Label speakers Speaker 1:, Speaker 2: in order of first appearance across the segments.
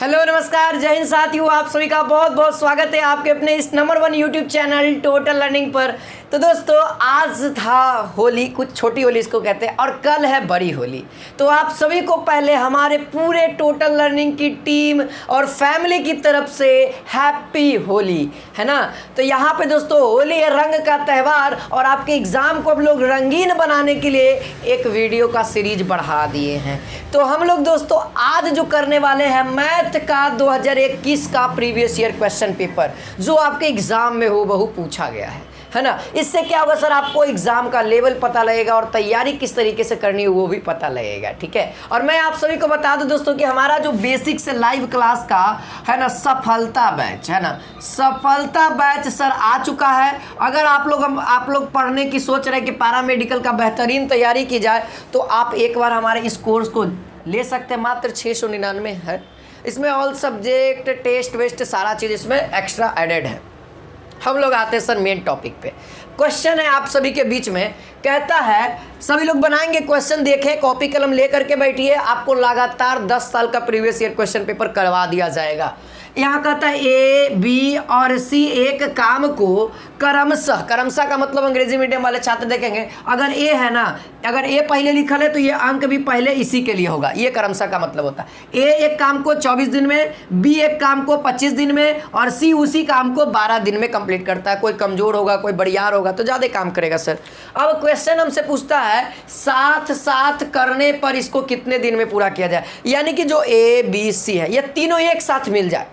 Speaker 1: Hello नमस्कार जय हिंद साथियों, आप सभी का बहुत बहुत स्वागत है आपके अपने इस number 1 YouTube channel total learning पर। तो दोस्तों आज था होली, कुछ छोटी होली इसको कहते हैं, और कल है बड़ी होली। तो आप सभी को पहले हमारे पूरे टोटल लर्निंग की टीम और फैमिली की तरफ से हैप्पी होली, है ना। तो यहाँ पे दोस्तों होली है रंग का त्यौहार, और आपके एग्ज़ाम को हम लोग रंगीन बनाने के लिए एक वीडियो का सीरीज बढ़ा दिए हैं। तो हम लोग दोस्तों आज जो करने वाले हैं मैथ का 2021 का प्रीवियस ईयर क्वेश्चन पेपर, जो आपके एग्जाम में हूबहू पूछा गया है ना। इससे क्या होगा सर, आपको एग्जाम का लेवल पता लगेगा और तैयारी किस तरीके से करनी है वो भी पता लगेगा, ठीक है। और मैं आप सभी को बता दूं दोस्तों कि हमारा जो बेसिक से लाइव क्लास का है ना सफलता बैच है ना, सफलता बैच सर आ चुका है। अगर आप लोग पढ़ने की सोच रहे हैं कि पैरामेडिकल का बेहतरीन तैयारी की जाए, तो आप एक बार हमारे इस कोर्स को ले सकते हैं। मात्र 699 है। इसमें ऑल सब्जेक्ट टेस्ट वेस्ट सारा चीज़ इसमें एक्स्ट्रा एडेड है। हम लोग आते हैं सर मेन टॉपिक पे। क्वेश्चन है आप सभी के बीच में, कहता है सभी लोग बनाएंगे क्वेश्चन, देखें कॉपी कलम लेकर के बैठिए, आपको लगातार 10 साल का प्रीवियस ईयर क्वेश्चन पेपर करवा दिया जाएगा। यहाँ कहता है ए बी और सी एक काम को क्रमशः, क्रमशः का मतलब अंग्रेजी मीडियम वाले छात्र देखेंगे, अगर ए है ना, अगर ए पहले लिखल है तो ये अंक भी पहले इसी के लिए होगा। ये क्रमशः का मतलब होता है। ए एक काम को 24 दिन में, बी एक काम को 25 दिन में, और सी उसी काम को 12 दिन में कंप्लीट करता है। कोई कमजोर होगा, कोई बड़ियार होगा तो ज़्यादा काम करेगा सर। अब क्वेश्चन हमसे पूछता है साथ साथ करने पर इसको कितने दिन में पूरा किया जाए, यानी कि जो ए बी सी है ये तीनों एक साथ मिल जाए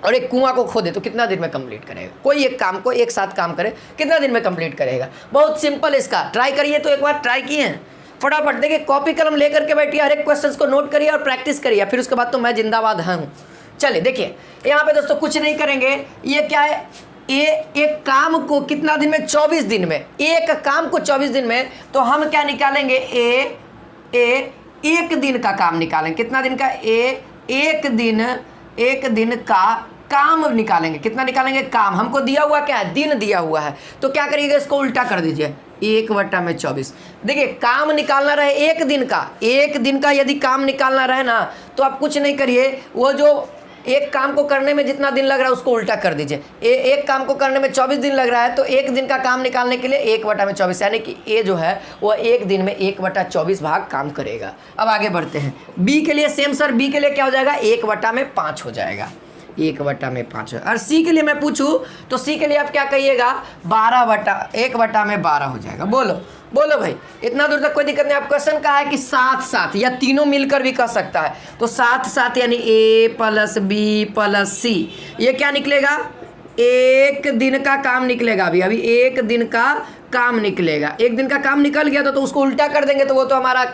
Speaker 1: और एक कुआं को खोदे तो कितना दिन में कंप्लीट करेगा। कोई एक काम को एक साथ काम करे कितना दिन में कंप्लीट करेगा। बहुत सिंपल इसका, ट्राई करिए। तो एक बार ट्राई किए हैं, फटाफट देखिए कॉपी कलम लेकर के बैठिए, हर एक क्वेश्चन को नोट करिए और प्रैक्टिस करिए, फिर उसके बाद तो मैं जिंदाबाद हूँ। चलिए देखिए यहाँ पे दोस्तों कुछ नहीं करेंगे। ये क्या है, एक काम को कितना दिन में, 24 दिन में। एक काम को 24 दिन में, तो हम क्या निकालेंगे, एक दिन का काम निकालेंगे। कितना दिन का, एक दिन का काम निकालेंगे। कितना निकालेंगे, काम। हमको दिया हुआ क्या है, दिन दिया हुआ है, तो क्या करिएगा, इसको उल्टा कर दीजिए, 1/24। देखिए काम निकालना रहे एक दिन का यदि काम निकालना रहे ना, तो आप कुछ नहीं करिए, वो जो एक काम को करने में जितना दिन लग रहा है उसको उल्टा कर दीजिए। एक काम को करने में 24 दिन लग रहा है, तो एक दिन का काम निकालने के लिए 1/24, यानी कि ए जो है वो एक दिन में 1/24 भाग काम करेगा। अब आगे बढ़ते हैं। बी के लिए सेम सर, बी के लिए क्या हो जाएगा, 1/5 हो जाएगा, 1/5। और सी के लिए मैं पूछूं तो सी के लिए आप क्या कहिएगा, 1/12 हो जाएगा। बोलो भाई, इतना दूर तक कोई दिक्कत नहीं। आप क्वेश्चन कहा है कि साथ साथ या तीनों मिलकर भी कर सकता है, तो साथ साथ यानी ए प्लस बी प्लस सी, ये क्या निकलेगा, एक दिन का काम निकलेगा। अभी एक दिन का काम निकलेगा। एक दिन का काम निकल गया तो उसको उल्टा कर देंगे तो वो तो हमारा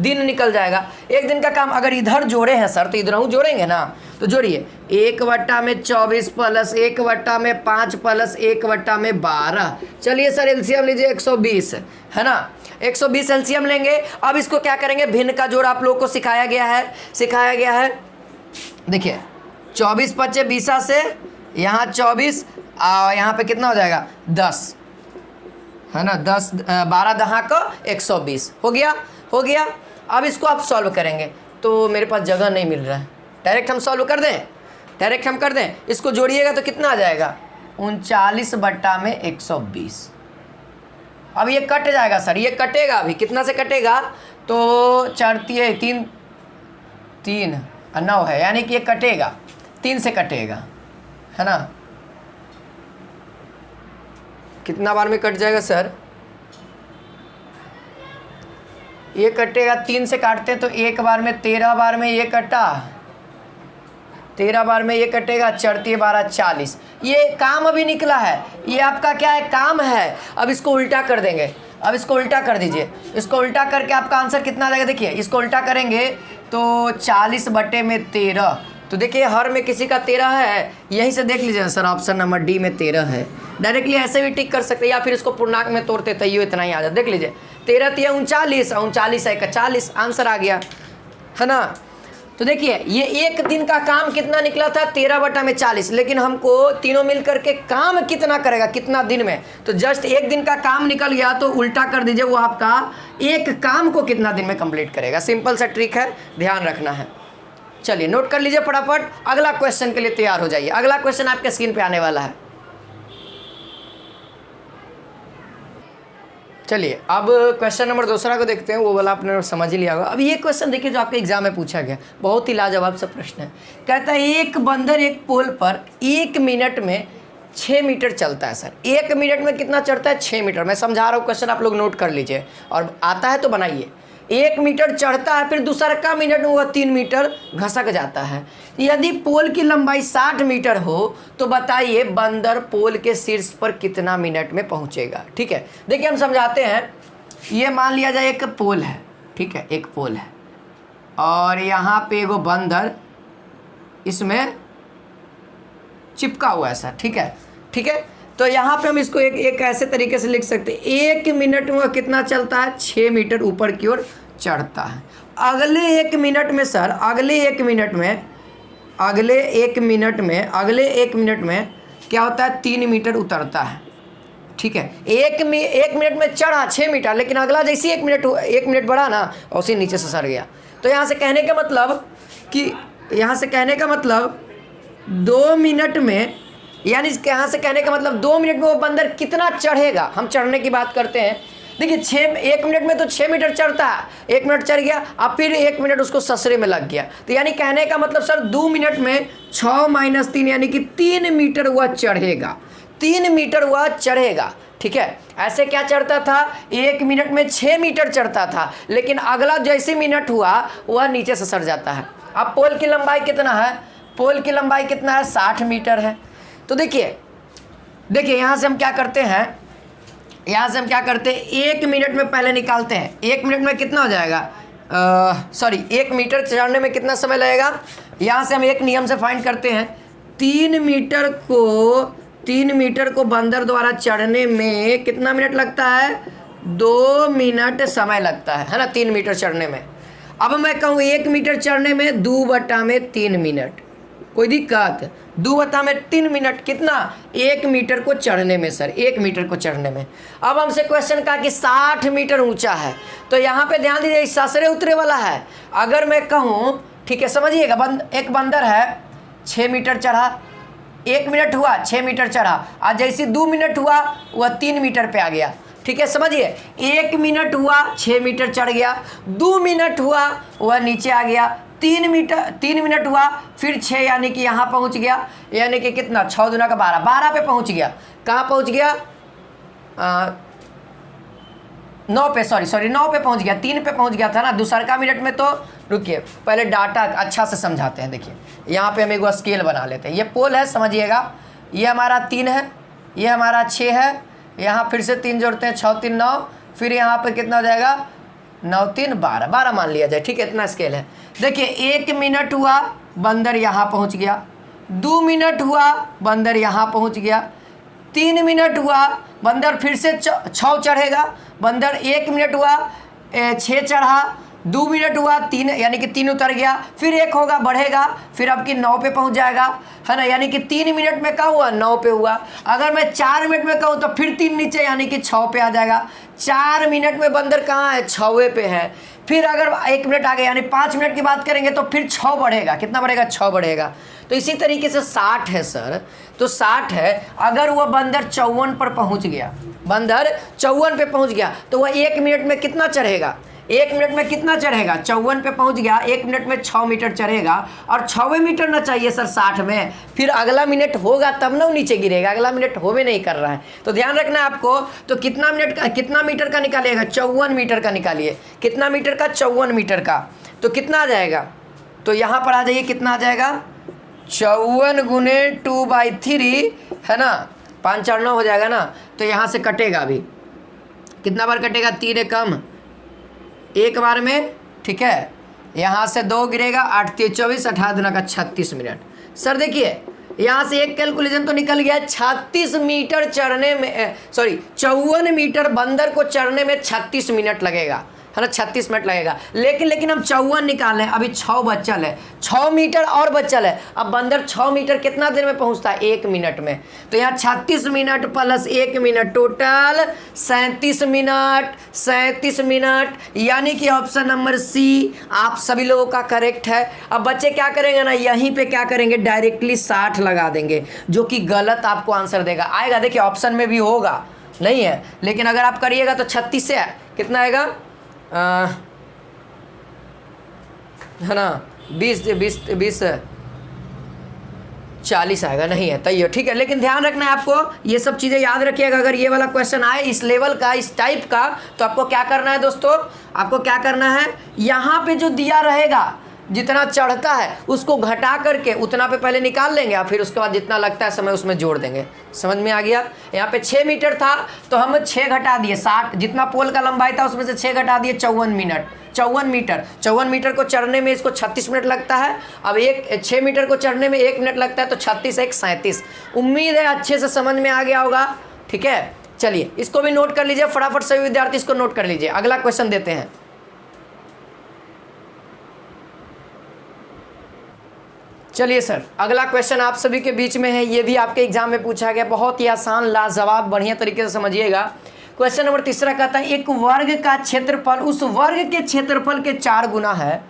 Speaker 1: दिन निकल जाएगा। एक दिन का काम अगर इधर जोड़े हैं सर तो इधर जोड़ेंगे ना, तो जोड़िए 1/24 प्लस 1/5 प्लस 1/12। चलिए सर एलसीएम लीजिए, 120 है ना, 120 एलसीएम लेंगे। अब इसको क्या करेंगे, भिन्न का जोड़ आप लोगों को सिखाया गया है। देखिए 24 × 20 से यहाँ 24, यहाँ पे कितना हो जाएगा, 10 है ना, 10 12 दहा को 120 हो गया। अब इसको आप सॉल्व करेंगे तो मेरे पास जगह नहीं मिल रहा है, डायरेक्ट हम सॉल्व कर दें। इसको जोड़िएगा तो कितना आ जाएगा, 39/120। अब ये कट जाएगा सर, ये कटेगा। अभी कितना से कटेगा, तो 4 3 3 9 है, यानी कि ये कटेगा 3 से कटेगा, है ना। कितना बार में कट जाएगा सर, ये कटेगा 3 से काटते हैं तो एक बार में 13 बार में ये कटा, 13 बार में ये कटेगा, 4 12 40। ये काम अभी निकला है, ये आपका क्या है, काम है। अब इसको उल्टा कर देंगे, अब इसको उल्टा कर दीजिए। इसको उल्टा करके आपका आंसर कितना आ जाएगा, देखिए इसको उल्टा करेंगे तो 40/13। तो देखिए हर में किसी का 13 है, यहीं से देख लीजिए सर, ऑप्शन नंबर डी में 13 है। डायरेक्टली ऐसे भी टिक कर सकते हैं, या फिर इसको पूर्णांक में तोड़ते तो ये इतना ही आ जाए। देख लीजिए 13 × 39, 39 × 40, आंसर आ गया, है ना। तो देखिए ये एक दिन का काम कितना निकला था, 13/40, लेकिन हमको तीनों मिल करके काम कितना करेगा, कितना दिन में, तो जस्ट एक दिन का काम निकल गया तो उल्टा कर दीजिए, वो आपका एक काम को कितना दिन में कंप्लीट करेगा। सिंपल सा ट्रिक है, ध्यान रखना है। चलिए नोट कर लीजिए फटाफट, अगला क्वेश्चन के लिए तैयार हो जाइए। अगला क्वेश्चन आपके स्क्रीन पे आने वाला है। चलिए अब क्वेश्चन नंबर दूसरा को देखते हैं, वो वाला आपने समझ ही लिया होगा। अब ये क्वेश्चन देखिए जो आपके एग्जाम में पूछा गया, बहुत ही लाजवाब सा प्रश्न है। कहता है एक बंदर एक पोल पर 1 मिनट में 6 मीटर चलता है। सर 1 मिनट में कितना चढ़ता है? 6 मीटर। मैं समझा रहा हूँ क्वेश्चन, आप लोग नोट कर लीजिए और आता है तो बनाइए। 1 मीटर चढ़ता है, फिर दूसरा का मिनट में वह 3 मीटर घसक जाता है। यदि पोल की लंबाई 60 मीटर हो तो बताइए बंदर पोल के शीर्ष पर कितना मिनट में पहुंचेगा। ठीक है, देखिए हम समझाते हैं। ये मान लिया जाए एक पोल है, ठीक है, एक पोल है और यहाँ पे एगो बंदर इसमें चिपका हुआ है सर। ठीक है, ठीक है, तो यहाँ पे हम इसको एक ऐसे तरीके से लिख सकते हैं, 1 मिनट में वह कितना चलता है? 6 मीटर ऊपर की ओर चढ़ता है। अगले 1 मिनट में सर, अगले एक मिनट में क्या होता है? 3 मीटर उतरता है। ठीक है, एक मिनट में चढ़ा 6 मीटर, लेकिन अगला जैसे 1 मिनट बढ़ा ना, उसी नीचे से सर गया। तो यहाँ से कहने का मतलब 2 मिनट में, यानी यहाँ से कहने का मतलब 2 मिनट में वो बंदर कितना चढ़ेगा। हम चढ़ने की बात करते हैं। देखिए 1 मिनट में तो 6 मीटर चढ़ता है, 1 मिनट चढ़ गया, अब फिर 1 मिनट उसको ससरे में लग गया। तो यानी कहने का मतलब सर 2 मिनट में 6 - 3 यानी कि 3 मीटर वह चढ़ेगा। 3 मीटर वह चढ़ेगा। ठीक है, ऐसे क्या चढ़ता था? 1 मिनट में 6 मीटर चढ़ता था, लेकिन अगला जैसे मिनट हुआ वह नीचे से सर जाता है। अब पोल की लंबाई कितना है? पोल की लंबाई कितना है? 60 मीटर है। तो देखिए यहाँ से हम क्या करते हैं, 1 मिनट में पहले निकालते हैं। 1 मिनट में कितना हो जाएगा? 1 मीटर चढ़ने में कितना समय लगेगा? यहाँ से हम एक नियम से फाइंड करते हैं। 3 मीटर को बंदर द्वारा चढ़ने में कितना मिनट लगता है? 2 मिनट समय लगता है ना, 3 मीटर चढ़ने में। अब मैं कहूँ 1 मीटर चढ़ने में 2/3 मिनट, कोई दिक्कत? 2/3 मिनट कितना? 1 मीटर को चढ़ने में सर, 1 मीटर को चढ़ने में। अब हमसे क्वेश्चन कहा कि 60 मीटर ऊंचा है, तो यहाँ पे ध्यान दीजिए ससरे उतरे वाला है। अगर मैं कहूँ, ठीक है समझिएगा, एक बंदर है 6 मीटर चढ़ा, 1 मिनट हुआ 6 मीटर चढ़ा, और जैसे 2 मिनट हुआ वह 3 मीटर पे आ गया। ठीक है, समझिए 1 मिनट हुआ 6 मीटर चढ़ गया, 2 मिनट हुआ वह नीचे आ गया, 3 मिनट हुआ फिर 6 यानी कि यहाँ पहुँच गया, यानी कि कितना? 6 दूना का 12, 12 पे पहुँच गया। कहाँ पहुँच गया? 9 पे, सॉरी 9 पे पहुँच गया, 3 पे पहुँच गया था ना दूसरा का मिनट में। तो रुकिए पहले डाटा अच्छा से समझाते हैं। देखिए यहाँ पे हम एक स्केल बना लेते हैं। ये पोल है, समझिएगा, ये हमारा 3 है, ये हमारा 6 है, यहाँ फिर से 3 जोड़ते हैं, 6 3 9, फिर यहाँ पे कितना हो जाएगा? 9 3 12, 12 मान लिया जाए। ठीक है, इतना स्केल है। देखिए 1 मिनट हुआ बंदर यहाँ पहुँच गया, 2 मिनट हुआ बंदर यहाँ पहुँच गया, 3 मिनट हुआ बंदर फिर से 6 चढ़ेगा, बंदर 1 मिनट हुआ 6 चढ़ा, 2 मिनट हुआ 3 यानी कि 3 उतर गया, फिर 1 होगा बढ़ेगा, फिर अब कि 9 पे पहुंच जाएगा, है ना, यानी कि 3 मिनट में क्या हुआ? 9 पे हुआ। अगर मैं 4 मिनट में कहूँ तो फिर 3 नीचे यानी कि 6 पे आ जाएगा। 4 मिनट में बंदर कहाँ है? 6वें पे है। फिर अगर 1 मिनट आ गया यानी 5 मिनट की बात करेंगे तो फिर 6 बढ़ेगा। कितना बढ़ेगा? 6 बढ़ेगा। तो इसी तरीके से 60 है सर, तो 60 है। अगर वह बंदर 54 पर पहुंच गया, बंदर 54 पे पहुंच गया, तो वह 1 मिनट में कितना चढ़ेगा? 1 मिनट में कितना चढ़ेगा? 54 पे पहुंच गया, 1 मिनट में 6 मीटर चढ़ेगा, और 6वें मीटर ना चाहिए सर 60 में, फिर अगला मिनट होगा तब ना नीचे गिरेगा, अगला मिनट होवे नहीं कर रहा है। तो ध्यान रखना है आपको। तो कितना मीटर का निकालिएगा? 54 मीटर का निकालिए। कितना मीटर का? 54 मीटर का। तो कितना आ जाएगा? तो यहाँ पर आ जाइए, कितना आ जाएगा? 54 गुने 2/3 है ना, 5 4 9 हो जाएगा ना। तो यहाँ से कटेगा, अभी कितना बार कटेगा? 3 कम 1 बार में। ठीक है, यहाँ से 2 गिरेगा, 8 3 24, 18 दूना का 36 मिनट। सर देखिए यहाँ से एक कैलकुलेशन तो निकल गया, 36 मीटर चढ़ने में 54 मीटर बंदर को चढ़ने में 36 मिनट लगेगा। है ना, 36 मिनट लगेगा। लेकिन हम 54 निकाल रहे हैं, अभी 6 बचल है, 6 मीटर और बचल है। अब बंदर 6 मीटर कितना देर में पहुंचता है? 1 मिनट में। तो यहाँ 36 minute plus 1 minute, total 37 minute, 37 minute, यानी कि ऑप्शन नंबर सी आप सभी लोगों का करेक्ट है। अब बच्चे क्या करेंगे ना, यहीं पे क्या करेंगे, डायरेक्टली 60 लगा देंगे, जो कि गलत आपको आंसर देगा। आएगा, देखिए ऑप्शन में भी होगा, नहीं है, लेकिन अगर आप करिएगा तो 36 से कितना आएगा, है ना, 20 40 आएगा, नहीं है, तैयो ठीक है। लेकिन ध्यान रखना है आपको, ये सब चीज़ें याद रखिएगा। अगर ये वाला क्वेश्चन आए इस लेवल का, इस टाइप का, तो आपको क्या करना है दोस्तों, आपको क्या करना है, यहाँ पे जो दिया रहेगा, जितना चढ़ता है उसको घटा करके उतना पे पहले निकाल लेंगे, और फिर उसके बाद जितना लगता है समय उसमें जोड़ देंगे। समझ में आ गया? यहाँ पे 6 मीटर था तो हम 6 घटा दिए, 60 जितना पोल का लंबाई था उसमें से 6 घटा दिए, 54 मिनट, 54 मीटर को चढ़ने में इसको 36 मिनट लगता है। अब 6 मीटर को चढ़ने में 1 मिनट लगता है, तो 36 1 37। उम्मीद है अच्छे से समझ में आ गया होगा। ठीक है, चलिए इसको भी नोट कर लीजिए फटाफट, सभी विद्यार्थी इसको नोट कर लीजिए। अगला क्वेश्चन देते हैं। चलिए सर, अगला क्वेश्चन आप सभी के बीच में है, ये भी आपके एग्जाम में पूछा गया, बहुत ही आसान, लाजवाब, बढ़िया तरीके से समझिएगा। क्वेश्चन नंबर 3 कहता है, एक वर्ग का क्षेत्रफल उस वर्ग के क्षेत्रफल के 4 गुना है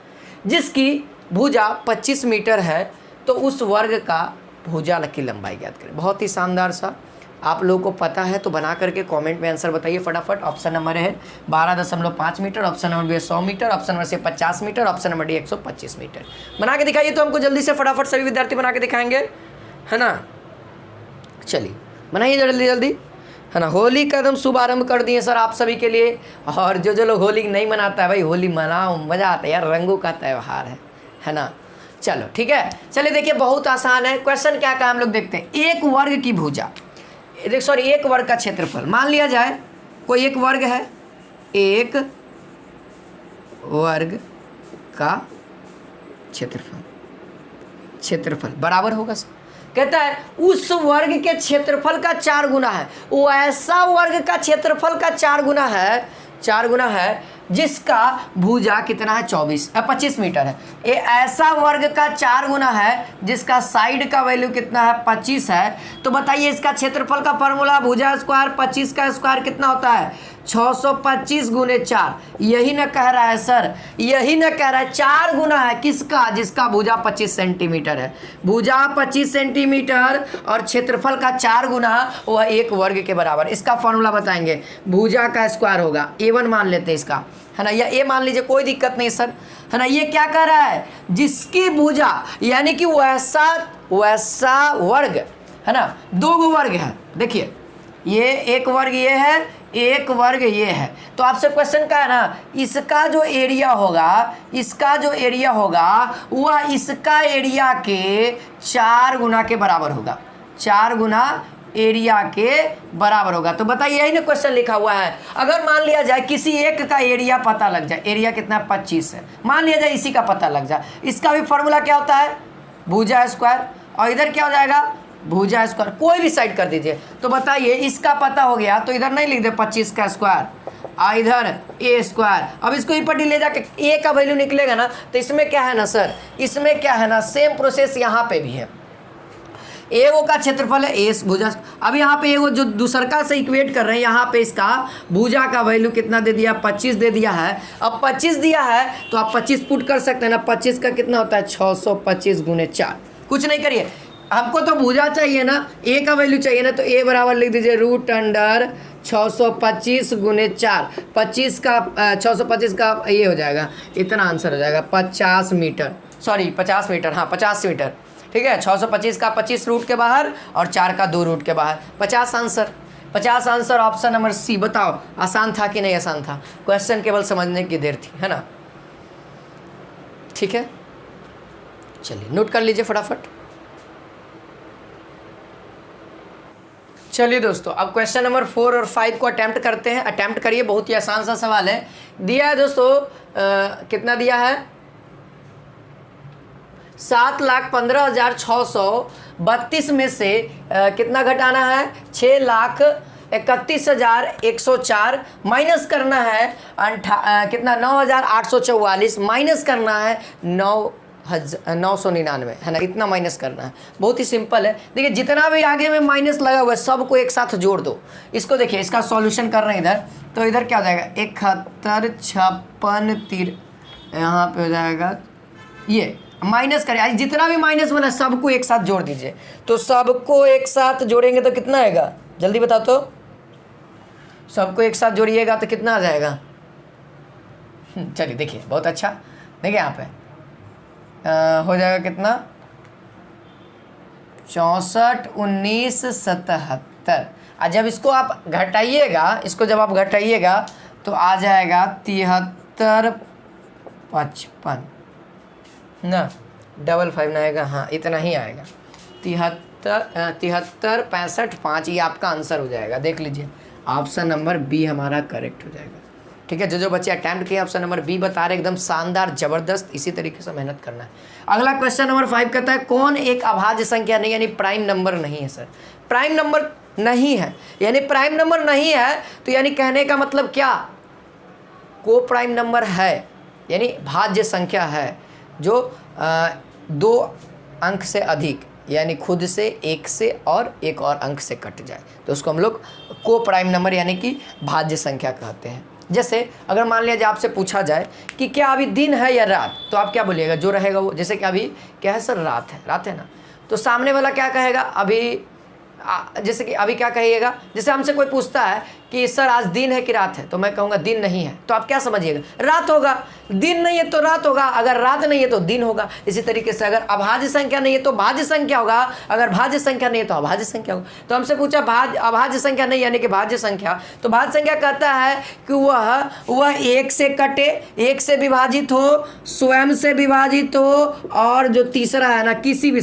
Speaker 1: जिसकी भुजा 25 मीटर है, तो उस वर्ग का भुजा की लंबाई ज्ञात करें। बहुत ही शानदार सा, आप लोगों को पता है तो बना करके कमेंट में आंसर बताइए फटाफट। ऑप्शन नंबर है 12.5 metre, option number B 100 metre, option number C 50 metre, option number D 125 metre. बना के दिखाइए तो हमको जल्दी से, फटाफट सभी विद्यार्थी बना के दिखाएंगे, है ना। चलिए बनाइए जल्दी जल्दी, है ना। होली का एकदम शुभारंभ कर दिए सर आप सभी के लिए। और जो लोग होली नहीं मनाता है, भाई होली मनाओ, मज़ा आता है यार, रंगों का त्यौहार है ना। चलो ठीक है, चलिए देखिए बहुत आसान है क्वेश्चन। क्या कहा हम लोग देखते हैं, एक वर्ग की भुजा, एक वर्ग का क्षेत्रफल, मान लिया जाए कोई एक वर्ग है, एक वर्ग का क्षेत्रफल बराबर होगा सर, कहता है उस वर्ग के क्षेत्रफल का 4 गुना है, वो ऐसा वर्ग का क्षेत्रफल का 4 गुना है जिसका भुजा कितना है, 25 मीटर है। ये ऐसा वर्ग का 4 गुना है जिसका साइड का वैल्यू कितना है, 25 है। तो बताइए इसका क्षेत्रफल का फॉर्मूला, भुजा स्क्वायर 25 का स्क्वायर कितना होता है, 625 गुने 4। यही ना कह रहा है सर, यही ना कह रहा है 4 गुना है किसका, जिसका भुजा 25 सेंटीमीटर है। भुजा 25 सेंटीमीटर और क्षेत्रफल का 4 गुना, वह एक वर्ग के बराबर। इसका फॉर्मूला बताएंगे, भुजा का स्क्वायर होगा, A1 मान लेते हैं इसका, है ना, या ए मान लीजिए, कोई दिक्कत नहीं सर, है ना। ये क्या कह रहा है, जिसकी भुजा, यानी कि वैसा वर्ग, है ना, 2 वर्ग है। देखिए ये एक वर्ग ये है, एक वर्ग ये है। तो आपसे क्वेश्चन क्या है ना, इसका जो एरिया होगा वह इसका एरिया के 4 गुना के बराबर होगा, 4 गुना एरिया के बराबर होगा। तो बताइए, यही ना क्वेश्चन लिखा हुआ है। अगर मान लिया जाए किसी एक का एरिया पता लग जाए, एरिया कितना 25 है, मान लिया जाए इसी का पता लग जाए, इसका भी फॉर्मूला क्या होता है, भुजा स्क्वायर, और इधर क्या हो जाएगा, भुजा स्क्वायर, कोई भी साइड कर दीजिए। तो बताइए इसका पता हो गया, तो इधर नहीं लिख दे 25 का स्क्वायर, इधर ए स्क्वायर। अब इसको ई पर डी ले जाके ए का वैल्यू निकलेगा ना, तो इसमें क्या है ना सर, इसमें क्या है ना, सेम प्रोसेस यहाँ पे भी है। एगो का क्षेत्रफल है ए भुजा, अब यहाँ पे एगो जो दूसरका से इक्वेट कर रहे हैं, यहाँ पे इसका भुजा का वैल्यू कितना दे दिया, 25 दे दिया है। अब 25 दिया है तो आप 25 पुट कर सकते हैं ना, 25 का कितना होता है, 625 गुने 4। कुछ नहीं करिए, हमको तो भुजा चाहिए ना, ए का वैल्यू चाहिए ना, तो ए बराबर लिख दीजिए √625 गुने 4। 25 का 625 का ये हो जाएगा, इतना आंसर हो जाएगा 50 मीटर, सॉरी 50 मीटर, हाँ 50 मीटर, ठीक है। 625 का 25 रूट के बाहर और 4 का 2 रूट के बाहर, 50 answer, 50 answer option number C. बताओ आसान था कि नहीं आसान था, क्वेश्चन केवल समझने की देर थी, है ना। ठीक है, चलिए नोट कर लीजिए फटाफट। चलिए दोस्तों, अब क्वेश्चन नंबर 4 और 5 को अटैम्प्ट करते हैं। अटैम्प्ट करिए, बहुत ही आसान सा सवाल है। दिया है दोस्तों, कितना दिया है, 7,15,632 में से कितना घटाना है, 6,00,000 31,104 माइनस करना है कितना 9,844 माइनस करना है 999 है ना, इतना माइनस करना है। बहुत ही सिंपल है। देखिए जितना भी आगे में माइनस लगा हुआ है सबको एक साथ जोड़ दो। इसको देखिए, इसका सॉल्यूशन कर रहे हैं इधर, तो इधर क्या हो जाएगा 71, 56, यहाँ पे हो जाएगा ये माइनस करें। आज जितना भी माइनस बना सबको एक साथ जोड़ दीजिए। तो सबको एक साथ जोड़ेंगे तो कितना आएगा, जल्दी बताओ तो। सबको एक साथ जोड़िएगा तो कितना आ जाएगा। चलिए देखिए, बहुत अच्छा। देखिए यहाँ पे हो जाएगा कितना 64, 19, 77। और जब इसको आप घटाइएगा, इसको जब आप घटाइएगा तो आ जाएगा 73, 55 ना, 55 ना आएगा, हाँ इतना ही आएगा। 73, 65, 5 ये आपका आंसर हो जाएगा। देख लीजिए ऑप्शन नंबर बी हमारा करेक्ट हो जाएगा। ठीक है, जो बच्चे अटैम्प्ट किए ऑप्शन नंबर बी बता रहे, एकदम शानदार ज़बरदस्त। इसी तरीके से मेहनत करना है। अगला क्वेश्चन नंबर 5 कहता है कौन एक अभाज्य संख्या नहीं यानी प्राइम नंबर नहीं है। सर प्राइम नंबर नहीं है यानी प्राइम नंबर नहीं है, तो यानी कहने का मतलब क्या, को प्राइम नंबर है यानी भाज्य संख्या है जो 2 अंक से अधिक यानी खुद से, एक से और एक और अंक से कट जाए, तो उसको हम लोग को प्राइम नंबर यानी कि भाज्य संख्या कहते हैं। जैसे अगर मान लिया जाए आपसे पूछा जाए कि क्या अभी दिन है या रात, तो आप क्या बोलिएगा, जो रहेगा वो। जैसे कि अभी क्या है सर, रात है ना, तो सामने वाला क्या कहेगा अभी, जैसे कि अभी क्या कहिएगा, जैसे हमसे कोई पूछता है कि सर आज दिन है कि रात है, तो मैं कहूँगा दिन नहीं है, तो आप क्या समझिएगा, रात होगा। दिन नहीं है तो रात होगा, अगर रात नहीं है तो दिन होगा। इसी तरीके से अगर अभाज्य संख्या नहीं है तो भाज्य संख्या होगा, अगर भाज्य संख्या नहीं है तो अभाज्य संख्या होगा। तो हमसे पूछा अभाज्य संख्या नहीं यानी कि भाज्य संख्या, तो भाज्य संख्या कहता है कि वह एक से कटे, एक से विभाजित हो, स्वयं से विभाजित हो, और जो तीसरा है ना किसी भी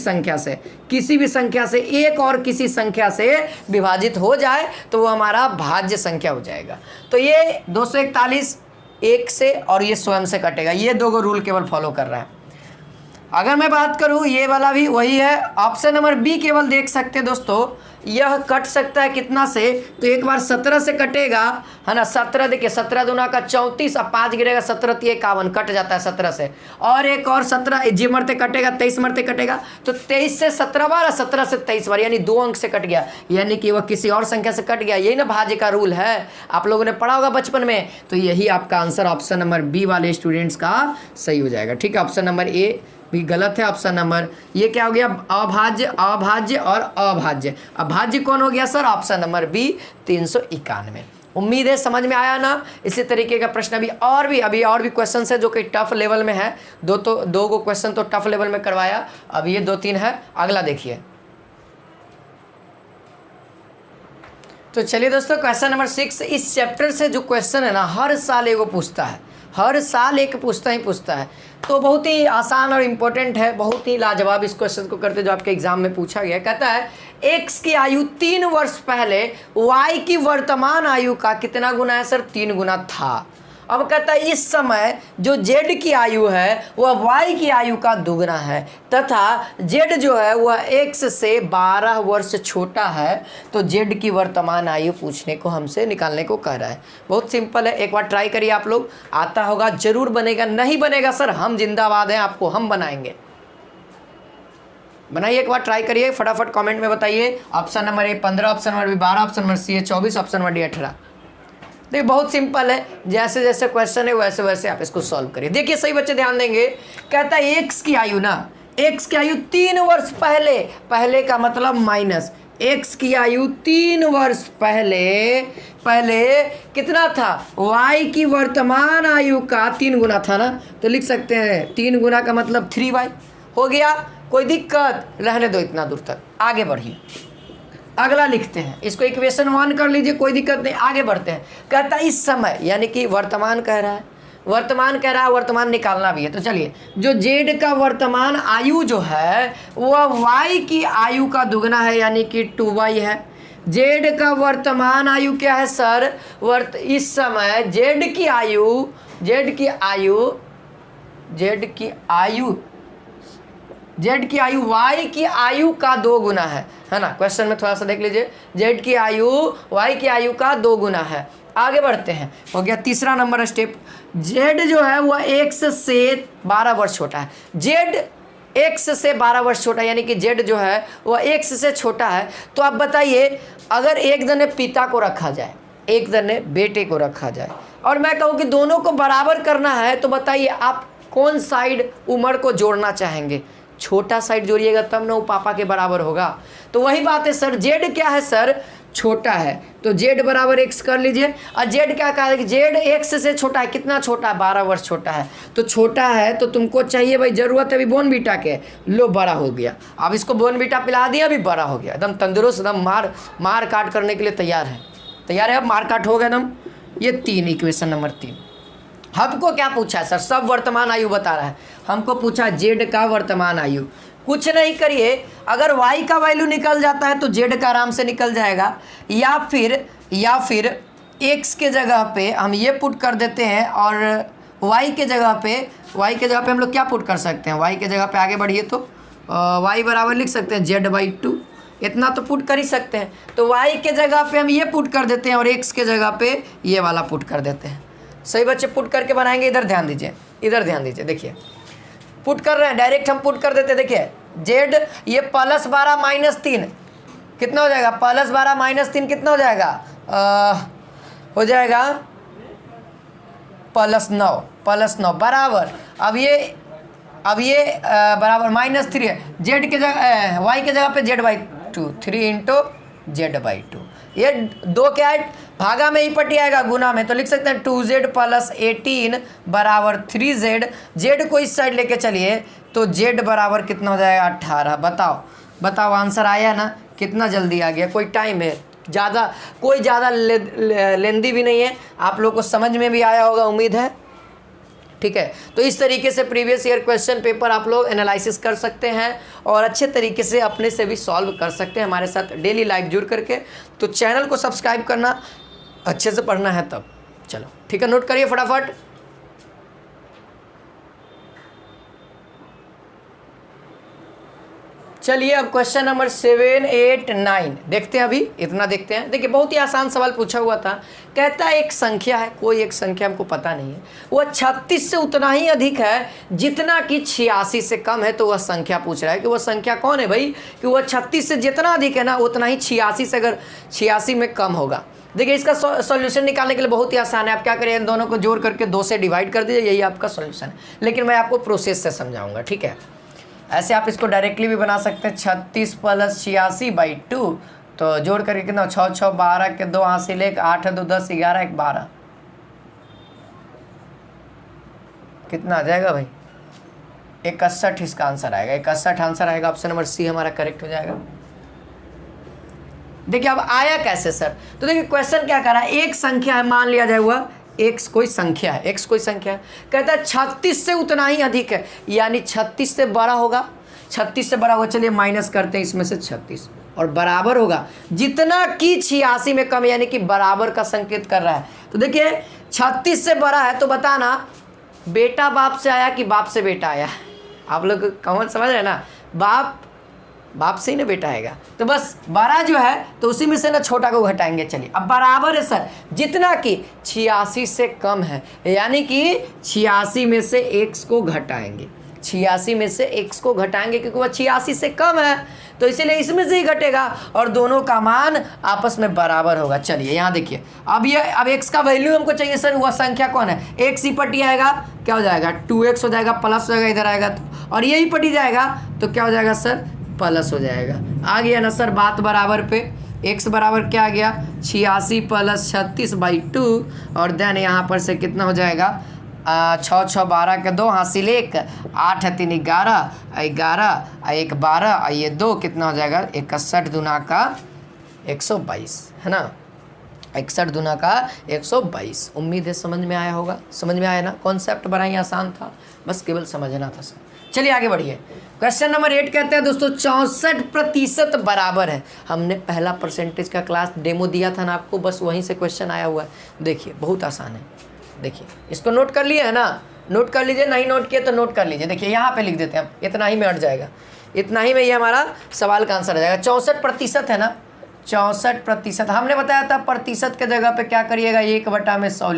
Speaker 1: संख्या से एक और किसी संख्या से विभाजित हो जाए तो वो हमारा भाज्य संख्या हो जाएगा। तो ये 241 एक से और ये स्वयं से कटेगा। ये दो रूल केवल फॉलो कर रहा है। अगर मैं बात करूं ये वाला भी वही है। ऑप्शन नंबर बी केवल देख सकते हैं दोस्तों, यह कट सकता है कितना से, तो एक बार 17 से कटेगा है ना। 17 देखिए, 17 दूना का 34, अब 5 गिरेगा, 17 × 51 कट जाता है 17 से, और एक और 17 जी मरते कटेगा, 23 मरते कटेगा, तो 23 से 17 बार, 17 से 23 बार, यानी 2 अंक से कट गया, यानी कि वह किसी और संख्या से कट गया। यही ना भाज्य का रूल है, आप लोगों ने पढ़ा होगा बचपन में। तो यही आपका आंसर ऑप्शन नंबर बी वाले स्टूडेंट्स का सही हो जाएगा। ठीक है, ऑप्शन नंबर ए भी गलत है। ऑप्शन नंबर ये क्या हो गया, अभाज्य और अभाज्य। अभाज्य कौन हो गया सर, ऑप्शन नंबर बी 391। उम्मीद है समझ में आया ना। इसी तरीके का प्रश्न अभी और भी क्वेश्चन है जो कि टफ लेवल में है। दो गो क्वेश्चन तो टफ लेवल में करवाया, अब ये 2-3 है। अगला देखिए, तो चलिए दोस्तों क्वेश्चन नंबर 6। इस चैप्टर से जो क्वेश्चन है ना हर साल एगो पूछता है, हर साल एक पूछता है, तो बहुत ही आसान और इम्पोर्टेंट है, बहुत ही लाजवाब इस क्वेश्चन को करते जो आपके एग्जाम में पूछा गया। कहता है x की आयु 3 वर्ष पहले y की वर्तमान आयु का कितना गुना है सर, 3 गुना था। अब कहता है इस समय जो z की आयु है वह y की आयु का दुगना है, तथा z जो है वह x से 12 वर्ष छोटा है, तो z की वर्तमान आयु पूछने को हमसे निकालने को कह रहा है। बहुत सिंपल है, एक बार ट्राई करिए आप लोग, आता होगा जरूर बनेगा। नहीं बनेगा सर हम जिंदाबाद हैं, आपको हम बनाएंगे। बनाइए, एक बार ट्राई करिए, फटाफट कमेंट में बताइए। Option number A 15, option number B 12, option number C 24, option number D 18। देखिए बहुत सिंपल है, जैसे जैसे क्वेश्चन है वैसे वैसे आप इसको सॉल्व करिए। देखिए सही बच्चे ध्यान देंगे, कहता है x की आयु ना, x की आयु 3 वर्ष पहले का मतलब माइनस, x की आयु 3 वर्ष पहले कितना था, y की वर्तमान आयु का 3 गुना था ना, तो लिख सकते हैं 3 गुना का मतलब 3y हो गया। कोई दिक्कत, रहने दो इतना दूर तक, आगे बढ़िए। अगला लिखते हैं, इसको इक्वेशन 1 कर लीजिए, कोई दिक्कत नहीं, आगे बढ़ते हैं। कहता है इस समय यानी कि वर्तमान कह रहा है, वर्तमान निकालना भी है। तो चलिए, जो z का वर्तमान आयु जो है वह y की आयु का दुगना है, यानी कि 2y है। z का वर्तमान आयु क्या है सर, इस समय z की आयु जेड की आयु वाई की आयु का 2 गुना है ना। क्वेश्चन में थोड़ा सा देख लीजिए, जेड की आयु वाई की आयु का 2 गुना है। आगे बढ़ते हैं, हो गया तीसरा नंबर स्टेप। जेड जो है वह एक्स से 12 वर्ष छोटा है। जेड एक्स से 12 वर्ष छोटा है, यानी कि जेड जो है वह एक्स से छोटा है। तो आप बताइए, अगर एक जने पिता को रखा जाए, एक जने बेटे को रखा जाए, और मैं कहूँ कि दोनों को बराबर करना है, तो बताइए आप कौन साइड उम्र को जोड़ना चाहेंगे? छोटा साइड जोड़िएगा तब ना वो पापा के बराबर होगा। तो वही बात है सर, जेड क्या है सर? छोटा है, तो जेड बराबर एक्स कर लीजिए। और जेड क्या कहा है कि जेड एक्स से छोटा है। कितना छोटा है? 12 वर्ष छोटा है। तो छोटा है तो तुमको चाहिए भाई, जरूरत है अभी बोर्नवीटा के, लो बड़ा हो गया। अब इसको बोर्नवीटा पिला दिया, अभी बड़ा हो गया, एकदम तंदुरुस्त, एकदम मार काट करने के लिए तैयार है। अब मार काट हो गया एकदम। ये 3 इक्वेशन नंबर 3। हमको क्या पूछा है सर? सब वर्तमान आयु बता रहा है। हमको पूछा जेड का वर्तमान आयु। कुछ नहीं करिए, अगर y का वैल्यू निकल जाता है तो z का आराम से निकल जाएगा, या फिर x के जगह पे हम ये पुट कर देते हैं, और y के जगह पे हम लोग क्या पुट कर सकते हैं? y के जगह पे आगे बढ़िए तो y बराबर लिख सकते हैं z/2, इतना तो पुट कर ही सकते हैं। तो y के जगह पे हम ये पुट कर देते हैं, और x के जगह पे ये वाला पुट कर देते हैं। सही बच्चे, पुट करके बनाएंगे। इधर ध्यान दीजिए, देखिए पुट कर रहे हैं, डायरेक्ट हम पुट कर देते हैं। देखिए जेड ये +12 - 3 कितना हो जाएगा? +12 - 3 कितना हो जाएगा? हो जाएगा +9 बराबर। अब ये बराबर -3 है। जेड के जगह वाई के जगह पे z/2, 3 × z/2। ये 2 क्या है? भागा में ही पटी आएगा, गुना में, तो लिख सकते हैं 2z + 18 बराबर 3z। जेड को इस साइड लेके चलिए तो जेड बराबर कितना हो जाएगा? 18। बताओ आंसर आया ना? कितना जल्दी आ गया। कोई टाइम है कोई ज़्यादा लेंदी भी नहीं है, आप लोग को समझ में भी आया होगा, उम्मीद है। ठीक है, तो इस तरीके से प्रीवियस ईयर क्वेश्चन पेपर आप लोग एनालिसिस कर सकते हैं और अच्छे तरीके से अपने से भी सॉल्व कर सकते हैं हमारे साथ डेली लाइव जुड़ करके। तो चैनल को सब्सक्राइब करना, अच्छे से पढ़ना है तब। चलो ठीक है, नोट करिए फटाफट। चलिए अब क्वेश्चन नंबर 7, 8, 9 देखते हैं। अभी इतना देखते हैं। देखिए बहुत ही आसान सवाल पूछा हुआ था। कहता है एक संख्या है, कोई एक संख्या हमको पता नहीं है, वह 36 से उतना ही अधिक है जितना कि 86 से कम है। तो वह संख्या पूछ रहा है कि वह संख्या कौन है भाई? कि वह 36 से जितना अधिक है ना उतना ही 86 से, अगर 86 में कम होगा। देखिए इसका सॉल्यूशन निकालने के लिए बहुत ही आसान है। आप क्या करिए, इन दोनों को जोड़ करके 2 से डिवाइड कर दीजिए, यही आपका सॉल्यूशन है। लेकिन मैं आपको प्रोसेस से समझाऊंगा, ठीक है। ऐसे आप इसको डायरेक्टली भी बना सकते हैं, 36 + 86/2। तो जोड़ करके कितना? 6 6 12 के 2 हासिल 1, 8 2 10 11 1 12। कितना आ जाएगा भाई? 61 इसका आंसर आएगा। 61 आंसर आएगा। ऑप्शन नंबर सी हमारा करेक्ट हो जाएगा। देखिए अब आया कैसे सर? तो देखिए क्वेश्चन क्या कर रहा है, एक संख्या है, मान लिया जाए हुआ x कोई संख्या है, कहता है 36 से उतना ही अधिक है, यानी 36 से बड़ा होगा। 36 से बड़ा होगा, चलिए माइनस करते हैं इसमें से 36, और बराबर होगा जितना कि 86 में कम, यानी कि बराबर का संकेत कर रहा है। तो देखिए 36 से बड़ा है, तो बताना बेटा बाप से आया कि बाप से बेटा आया? आप लोग कॉमन समझ रहे हैं ना, बाप से ही ना बेटा आएगा। तो बस बड़ा जो है तो उसी में से ना छोटा को घटाएंगे। चलिए अब बराबर है सर जितना कि 86 से कम है, यानी कि 86 में से x को घटाएंगे। 86 में से x को घटाएंगे क्योंकि वह 86 से कम है, तो इसीलिए इसमें से ही घटेगा और दोनों का मान आपस में बराबर होगा। चलिए यहाँ देखिए, अब x का वैल्यू हमको चाहिए सर, वह संख्या कौन है? x ही पटी आएगा, क्या हो जाएगा? 2x हो जाएगा, प्लस हो जाएगा इधर आएगा तो, और यही पटी जाएगा तो क्या हो जाएगा सर? प्लस हो जाएगा। आ गया ना सर बात बराबर पे। x बराबर क्या आ गया? 86 + 36/2, और देन यहाँ पर से कितना हो जाएगा? 6 6 12 के 2 हासिल 1, 8 3 11, 11 1 12, ये 2 कितना हो जाएगा? 61 दूना का 122 है ना, 61 दूना का 122। उम्मीद है समझ में आया होगा। समझ में आया ना? कॉन्सेप्ट बड़ा ही आसान था, बस केवल समझना था सर। चलिए आगे बढ़िए। क्वेश्चन नंबर 8 कहते हैं दोस्तों 64% बराबर है। हमने पहला परसेंटेज का क्लास डेमो दिया था ना आपको, बस वहीं से क्वेश्चन आया हुआ है। देखिए बहुत आसान है, देखिए इसको नोट कर लिया है ना। नोट कर लीजिए, नहीं नोट किए तो नोट कर लीजिए। देखिए यहाँ पे लिख देते हैं हम, इतना ही में अट जाएगा, इतना ही में ये हमारा सवाल का आंसर आ जाएगा। 64% है ना, 64%। हमने बताया था प्रतिशत के जगह पे क्या करिएगा, 1/100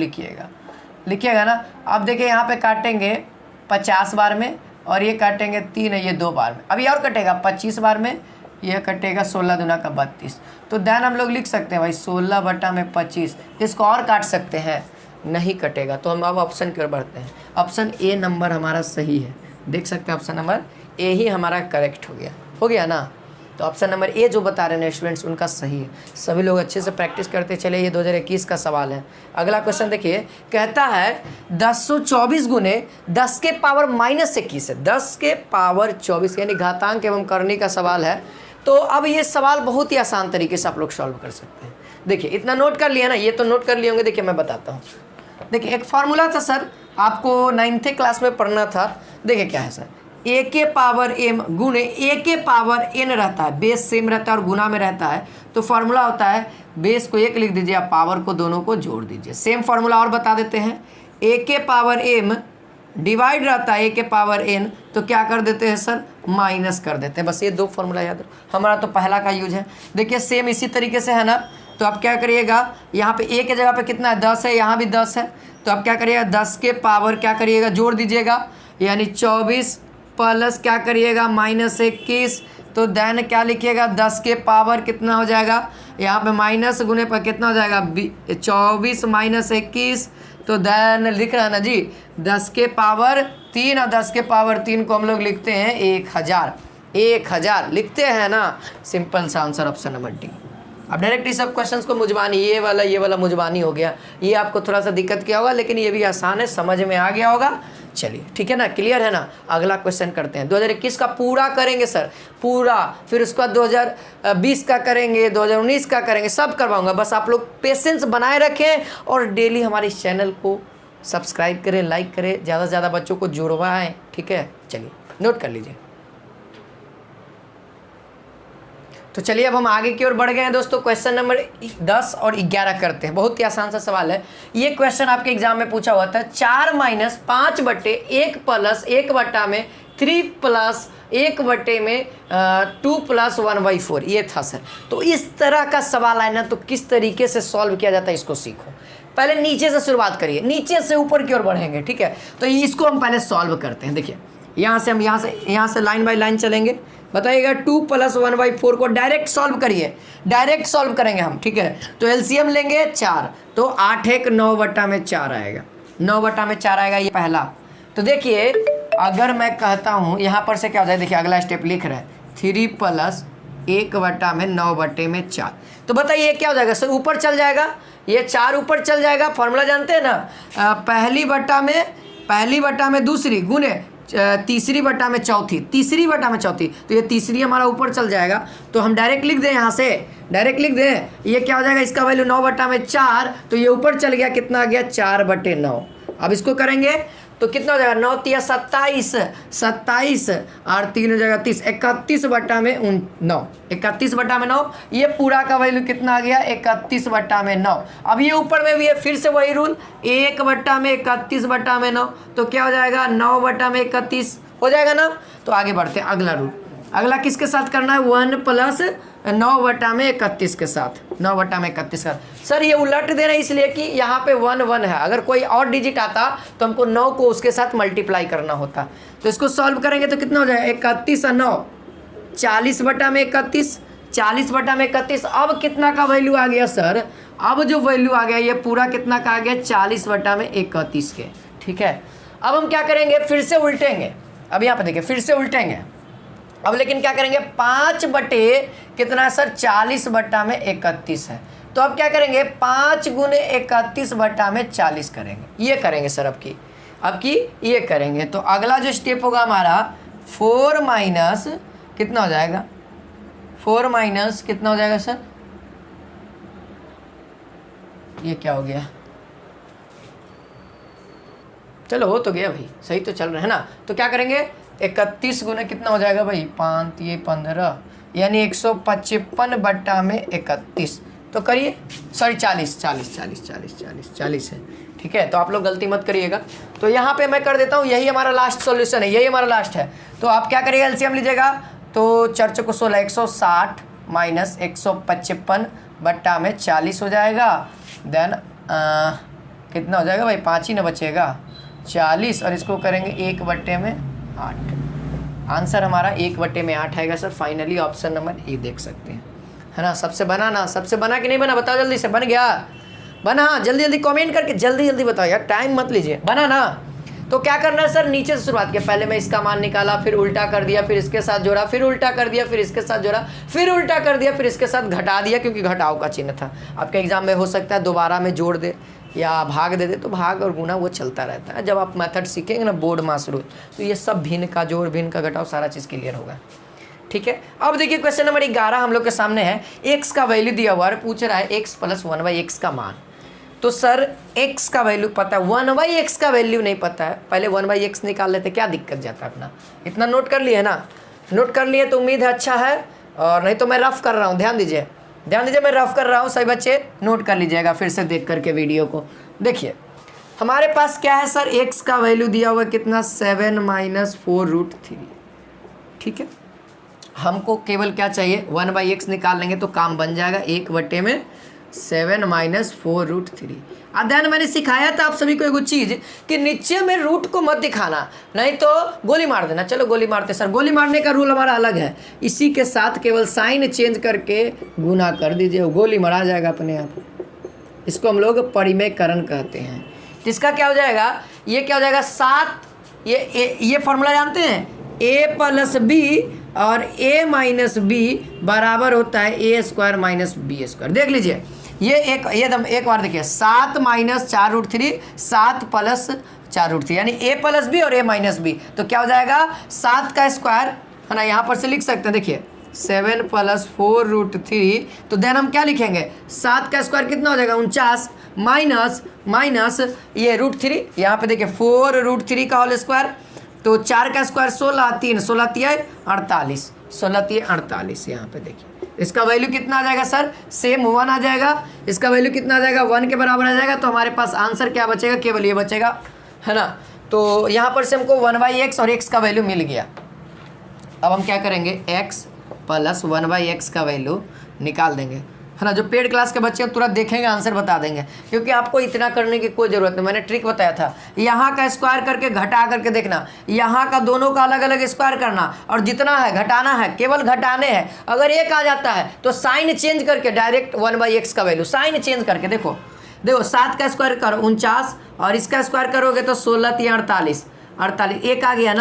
Speaker 1: लिखिएगा ना। अब देखिए यहाँ पे काटेंगे 50 बार में, और ये काटेंगे 3 है, ये 2 बार में। अभी और कटेगा 25 बार में, ये कटेगा 16 दूना का 32। तो देन हम लोग लिख सकते हैं भाई 16/25। इसको और काट सकते हैं, नहीं कटेगा। तो हम अब ऑप्शन की ओर बढ़ते हैं। ऑप्शन ए नंबर हमारा सही है, देख सकते हैं ऑप्शन नंबर ए ही हमारा करेक्ट हो गया ना। तो ऑप्शन नंबर ए जो बता रहे हैं स्टूडेंट्स, उनका सही है। सभी लोग अच्छे से प्रैक्टिस करते चले। ये 2021 का सवाल है। अगला क्वेश्चन देखिए, कहता है 1024 गुने 10 के पावर -21 है। 10 के पावर 24 यानी घातांक एवं करनी का सवाल है। तो अब ये सवाल बहुत ही आसान तरीके से आप लोग सॉल्व कर सकते हैं। देखिए इतना नोट कर लिया ना, ये तो नोट कर लिए होंगे। देखिए मैं बताता हूँ। देखिए एक फार्मूला था सर, आपको 9th क्लास में पढ़ना था। देखिए क्या है सर, a के पावर m गुणे a के पावर n रहता है, बेस सेम रहता है और गुना में रहता है। तो फार्मूला होता है बेस को 1 लिख दीजिए, आप पावर को दोनों को जोड़ दीजिए। सेम फार्मूला और बता देते हैं, a के पावर m डिवाइड रहता है a के पावर n, तो क्या कर देते हैं सर, माइनस कर देते हैं। बस ये 2 फार्मूला याद रखो, हमारा तो पहला का यूज है। देखिए सेम इसी तरीके से है ना। तो आप क्या करिएगा, यहाँ पे a के जगह पे कितना है, 10 है, यहाँ भी 10 है। तो आप क्या करिएगा, 10 के पावर क्या करिएगा, जोड़ दीजिएगा, यानी 24 प्लस क्या करिएगा -21। तो देन क्या लिखिएगा, 10 के पावर कितना हो जाएगा, यहाँ पे माइनस गुने पर कितना हो जाएगा, 24 -21। तो देन लिख रहा है ना जी, 10 के पावर 3 और 10 के पावर 3 को हम लोग लिखते हैं 1000 लिखते हैं ना। सिंपल सा आंसर ऑप्शन नंबर डी। अब डायरेक्ट इस सब क्वेश्चंस को मुजबानी, ये वाला मुजबानी हो गया। ये आपको थोड़ा सा दिक्कत किया होगा, लेकिन ये भी आसान है, समझ में आ गया होगा। चलिए ठीक है ना, क्लियर है ना। अगला क्वेश्चन करते हैं। 2021 का पूरा करेंगे सर, पूरा, फिर उसके बाद 2020 का करेंगे, 2019 का करेंगे, सब करवाऊंगा। बस आप लोग पेशेंस बनाए रखें और डेली हमारे इस चैनल को सब्सक्राइब करें, लाइक करें, ज़्यादा से ज़्यादा बच्चों को जुड़वाएं। ठीक है, चलिए नोट कर लीजिए। तो चलिए अब हम आगे की ओर बढ़ गए हैं दोस्तों। क्वेश्चन नंबर 10 और 11 करते हैं। बहुत ही आसान सा सवाल है। ये क्वेश्चन आपके एग्जाम में पूछा हुआ था, 4 - 5/1 प्लस 1/3 प्लस 1/2 प्लस 1/4, ये था सर। तो इस तरह का सवाल है ना, तो किस तरीके से सॉल्व किया जाता है इसको सीखो। पहले नीचे से शुरुआत करिए, नीचे से ऊपर की ओर बढ़ेंगे। ठीक है, तो इसको हम पहले सॉल्व करते हैं। देखिए यहाँ से हम यहाँ से लाइन बाय लाइन चलेंगे। बताइएगा 2 + 1/4 को डायरेक्ट सॉल्व करिए, डायरेक्ट सॉल्व करेंगे हम। ठीक है, तो एलसीएम लेंगे 4, तो 8 1 9/4 आएगा, 9/4 आएगा, ये पहला। तो देखिए अगर मैं कहता हूँ यहाँ पर से क्या हो जाए, देखिए अगला स्टेप लिख रहे हैं 3 + 1/9/4। तो बताइए क्या हो जाएगा सर, ऊपर चल जाएगा, ये 4 ऊपर चल जाएगा। फॉर्मूला जानते हैं ना, पहली बटा में दूसरी गुने तीसरी बटा में चौथी, तो ये तीसरी हमारा ऊपर चल जाएगा। तो हम डायरेक्ट लिख दें, यहाँ से डायरेक्ट लिख दें, ये क्या हो जाएगा, इसका वैल्यू 9/4, तो ये ऊपर चल गया, कितना आ गया 4/9। अब इसको करेंगे तो कितना हो जाएगा, 9 × 3 = 27 और 3 हो जाएगा 30, 31/9, 31/9। ये पूरा का वैल्यू कितना आ गया, 31/9। अब ये ऊपर में भी है, फिर से वही रूल, 1/31/9, तो क्या हो जाएगा 9/31 हो जाएगा ना। तो आगे बढ़ते हैं, अगला रूल। अगला किसके साथ करना है, 1 + 9/31 के साथ, 9/31 का। सर ये उलट दे रहे हैं इसलिए कि यहाँ पे 1 1 है, अगर कोई और डिजिट आता तो हमको 9 को उसके साथ मल्टीप्लाई करना होता। तो इसको सॉल्व करेंगे तो कितना हो जाएगा, 31 और 9 40/31, 40/31। अब कितना का वैल्यू आ गया सर, अब जो वैल्यू आ गया ये पूरा कितना का आ गया, 40/31 के। ठीक है, अब हम क्या करेंगे, फिर से उल्टेंगे। अब यहाँ पे देखिए फिर से उल्टेंगे। अब लेकिन क्या करेंगे, 5 बटे कितना है सर, 40/31 है। तो अब क्या करेंगे, 5 × 31/40 करेंगे, ये करेंगे सर। अब की ये करेंगे। तो अगला जो स्टेप होगा हमारा 4 माइनस कितना हो जाएगा, 4 माइनस कितना हो जाएगा सर, ये क्या हो गया, चलो हो तो गया भाई, सही तो चल रहा है ना। तो क्या करेंगे, 31 गुने कितना हो जाएगा भाई, 5 ये 15, यानी 155/31। तो करिए, सॉरी 40 है, ठीक है। तो आप लोग गलती मत करिएगा। तो यहाँ पे मैं कर देता हूँ, यही हमारा लास्ट सॉल्यूशन है, यही हमारा लास्ट है। तो आप क्या करिएगा, एलसीएम लीजिएगा। तो 4 चौको 16, 160 माइनस 155 बट्टा में 40 हो जाएगा। देन कितना हो जाएगा भाई, 5 ही ना बचेगा, 40, और इसको करेंगे 1/8। आंसर हमारा 1/8 आएगा सर। फाइनली ऑप्शन नंबर ए देख सकते हैं, है ना। सबसे बना कि नहीं बना, बताओ जल्दी से। बन गया, बना, जल्दी जल्दी कमेंट करके जल्दी बताओ यार, टाइम मत लीजिए। बना ना। तो क्या करना है सर, नीचे से शुरुआत किया। पहले मैं इसका मान निकाला, फिर उल्टा कर दिया, फिर इसके साथ जोड़ा, फिर उल्टा कर दिया, फिर इसके साथ जोड़ा, फिर उल्टा कर दिया, फिर इसके साथ घटा दिया, क्योंकि घटाव का चिन्ह था। आपके एग्जाम में हो सकता है दोबारा में जोड़ दे या भाग दे दे, तो भाग और गुना वो चलता रहता है। जब आप मेथड सीखेंगे ना बोर्ड मास रूल, तो ये सब भिन्न का जोड़, भिन्न का घटाव, सारा चीज़ क्लियर होगा, ठीक है। अब देखिए क्वेश्चन नंबर 11 हम लोग के सामने है। x का वैल्यू दिया हुआ है, पूछ रहा है x + 1/x का मान। तो सर x का वैल्यू पता है, 1/x का वैल्यू नहीं पता है। पहले 1/x निकाल लेते, क्या दिक्कत जाता है अपना। इतना नोट कर लिए ना, नोट कर लिए तो उम्मीद है अच्छा है, और नहीं तो मैं रफ कर रहा हूँ, ध्यान दीजिए मैं रफ कर रहा हूँ। सभी बच्चे नोट कर लीजिएगा फिर से देख करके वीडियो को। देखिए हमारे पास क्या है सर, x का वैल्यू दिया हुआ कितना, 7 - 4√3, ठीक है। हमको केवल क्या चाहिए, 1/x निकाल लेंगे तो काम बन जाएगा। 1/7 - 4√3। अध्ययन मैंने सिखाया था आप सभी को एगो चीज़, कि नीचे में रूट को मत दिखाना, नहीं तो गोली मार देना। चलो गोली मारते सर, गोली मारने का रूल हमारा अलग है। इसी के साथ केवल साइन चेंज करके गुना कर दीजिए, गोली मारा जाएगा अपने आप। इसको हम लोग परिमेयकरण कहते हैं। इसका क्या हो जाएगा, ये क्या हो जाएगा, 7, ये फॉर्मूला जानते हैं, a + b और a - b बराबर होता है a² - b²। देख लीजिए, ये एक बार देखिए, 7 - 4√3, 7 + 4√3, यानी a + b और a - b। तो क्या हो जाएगा, 7 का स्क्वायर, है ना, यहाँ पर से लिख सकते हैं। देखिए 7 + 4√3, तो देन हम क्या लिखेंगे, 7 का स्क्वायर कितना हो जाएगा, 49, माइनस ये √3, यहाँ पे देखिए 4√3 का होल स्क्वायर, तो 4 का स्क्वायर 16, 3 16 तिया 48, 16 तिया 48। यहाँ पे देखिए इसका वैल्यू कितना आ जाएगा सर, सेम 1 आ जाएगा। इसका वैल्यू कितना आ जाएगा, 1 के बराबर आ जाएगा। तो हमारे पास आंसर क्या बचेगा, केवल ये बचेगा, है ना। तो यहाँ पर से हमको 1/x और x का वैल्यू मिल गया। अब हम क्या करेंगे, x + 1/x का वैल्यू निकाल देंगे, है ना। जो पेड क्लास के बच्चे तुरंत देखेंगे आंसर बता देंगे, क्योंकि आपको इतना करने की कोई ज़रूरत नहीं। मैंने ट्रिक बताया था, यहाँ का स्क्वायर करके घटा करके देखना, यहाँ का दोनों का अलग अलग स्क्वायर करना, और जितना है घटाना है, केवल घटाने हैं। अगर एक आ जाता है तो साइन चेंज करके डायरेक्ट 1/x का वैल्यू साइन चेंज करके देखो 7 का स्क्वायर करो 49, और इसका स्क्वायर करोगे तो 16 तिया 48, 48 एक आ गया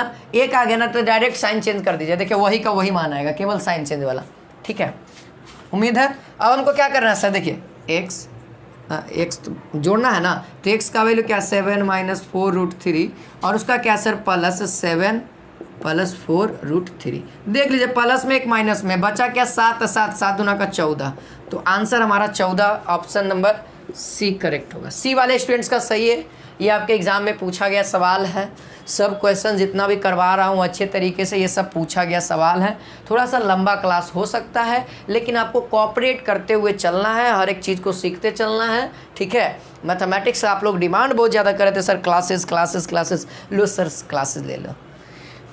Speaker 1: ना, तो डायरेक्ट साइन चेंज कर दीजिए। देखिए वही का वही मान आएगा, केवल साइन चेंज वाला, ठीक है। उम्मीद है। अब हमको क्या करना है सर, देखिए x तो जोड़ना है ना, तो x का वैल्यू क्या, 7 - 4√3, और उसका क्या सर, +7 + 4√3। देख लीजिए प्लस में एक माइनस में बचा क्या, 7 7 दूना का 14। तो आंसर हमारा 14, ऑप्शन नंबर सी करेक्ट होगा। सी वाले स्टूडेंट्स का सही है। ये आपके एग्ज़ाम में पूछा गया सवाल है। सब क्वेश्चन जितना भी करवा रहा हूँ अच्छे तरीके से, ये सब पूछा गया सवाल है। थोड़ा सा लंबा क्लास हो सकता है, लेकिन आपको कोऑपरेट करते हुए चलना है, हर एक चीज़ को सीखते चलना है, ठीक है। मैथमेटिक्स आप लोग डिमांड बहुत ज़्यादा कर रहे थे, सर क्लासेस लो सर, क्लासेस ले लो।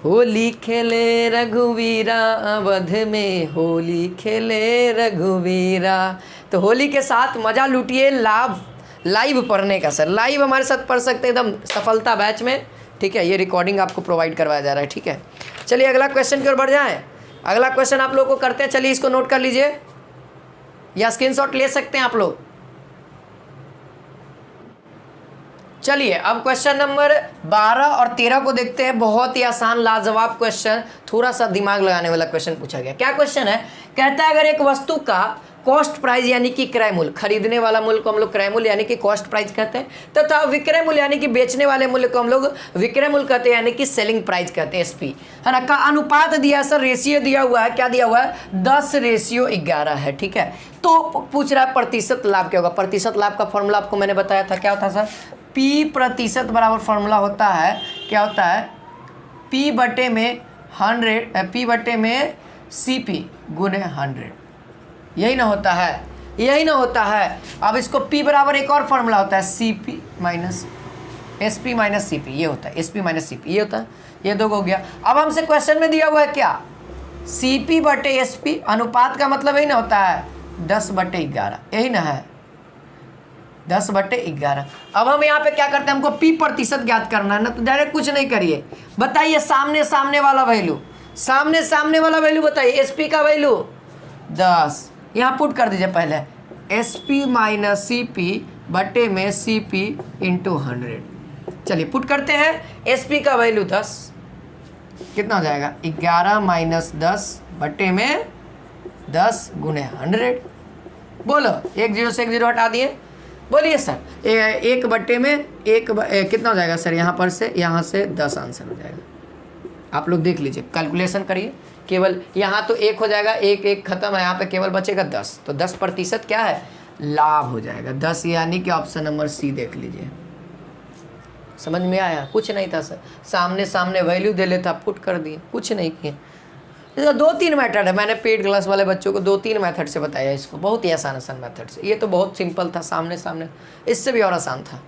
Speaker 1: होली खेले रघुवीरा अवध में, होली खेले रघुवीरा। तो होली के साथ मज़ा लूटिए, लाइव पढ़ने का सर, लाइव हमारे साथ पढ़ सकते हैं एकदम सफलता बैच में, ठीक है। ये रिकॉर्डिंग आपको प्रोवाइड करवाया जा रहा है, ठीक है। चलिए अगला क्वेश्चन की ओर बढ़ जाएं। अगला क्वेश्चन आप लोग को करते हैं, चलिए इसको नोट कर लीजिए या स्क्रीनशॉट ले सकते हैं आप लोग। चलिए अब क्वेश्चन नंबर 12 और 13 को देखते हैं। बहुत ही आसान लाजवाब क्वेश्चन, थोड़ा सा दिमाग लगाने वाला क्वेश्चन पूछा गया। क्या क्वेश्चन है, कहता है अगर एक वस्तु का कॉस्ट प्राइस यानी कि क्रय मूल्य, खरीदने वाला मूल्य को हम लोग क्रय मूल्य यानी कि कॉस्ट प्राइस कहते हैं, तथा विक्रय मूल्य यानी कि बेचने वाले मूल्य को हम लोग विक्रय मूल्य कहते हैं, यानी कि सेलिंग प्राइस कहते हैं, एसपी, है ना, का अनुपात दिया सर, रेशियो दिया हुआ है, क्या दिया हुआ है, 10:11 है, ठीक है। तो पूछ रहा है प्रतिशत लाभ क्या होगा। प्रतिशत लाभ का फॉर्मूला आपको मैंने बताया था, क्या होता है सर, P% बराबर फॉर्मूला होता है, क्या होता है, P/100 CP × 100, यही ना होता है। यही ना होता है। अब इसको P बराबर एक और फॉर्मूला होता है CP minus SP minus CP, ये होता है SP माइनस CP, ये होता है। ये दो हो गया। अब हमसे क्वेश्चन में दिया हुआ है क्या, CP बटे SP, अनुपात का मतलब यही ना होता है 10/11, यही ना है 10/11। अब हम यहाँ पे क्या करते हैं, हमको P प्रतिशत ज्ञात करना है ना, तो डायरेक्ट कुछ नहीं करिए, बताइए सामने सामने वाला वैल्यू, सामने सामने वाला वैल्यू बताइए, SP का वैल्यू 10, यहाँ पुट कर दीजिए पहले SP माइनस CP बटे में CP इंटू 100। चलिए पुट करते हैं, SP का वैल्यू 10, कितना हो जाएगा 11 माइनस 10 बटे में 10 गुने 100। बोलो, एक जीरो से एक जीरो हटा दिए, बोलिए सर। एक बटे में कितना हो जाएगा सर, यहाँ से 10 आंसर हो जाएगा। आप लोग देख लीजिए, कैलकुलेशन करिए, केवल यहाँ तो 1 हो जाएगा, एक खत्म है, यहाँ पे केवल बचेगा 10, तो 10% क्या है, लाभ हो जाएगा 10, यानी कि ऑप्शन नंबर C देख लीजिए। समझ में आया, कुछ नहीं था सर, सामने सामने वैल्यू दे लेता, पुट कर दिए, कुछ नहीं किए। इसका 2-3 मेथड है, मैंने पेड क्लास वाले बच्चों को 2-3 मेथड से बताया इसको, बहुत ही आसान मेथड से। ये तो बहुत सिंपल था, सामने सामने, इससे भी और आसान था।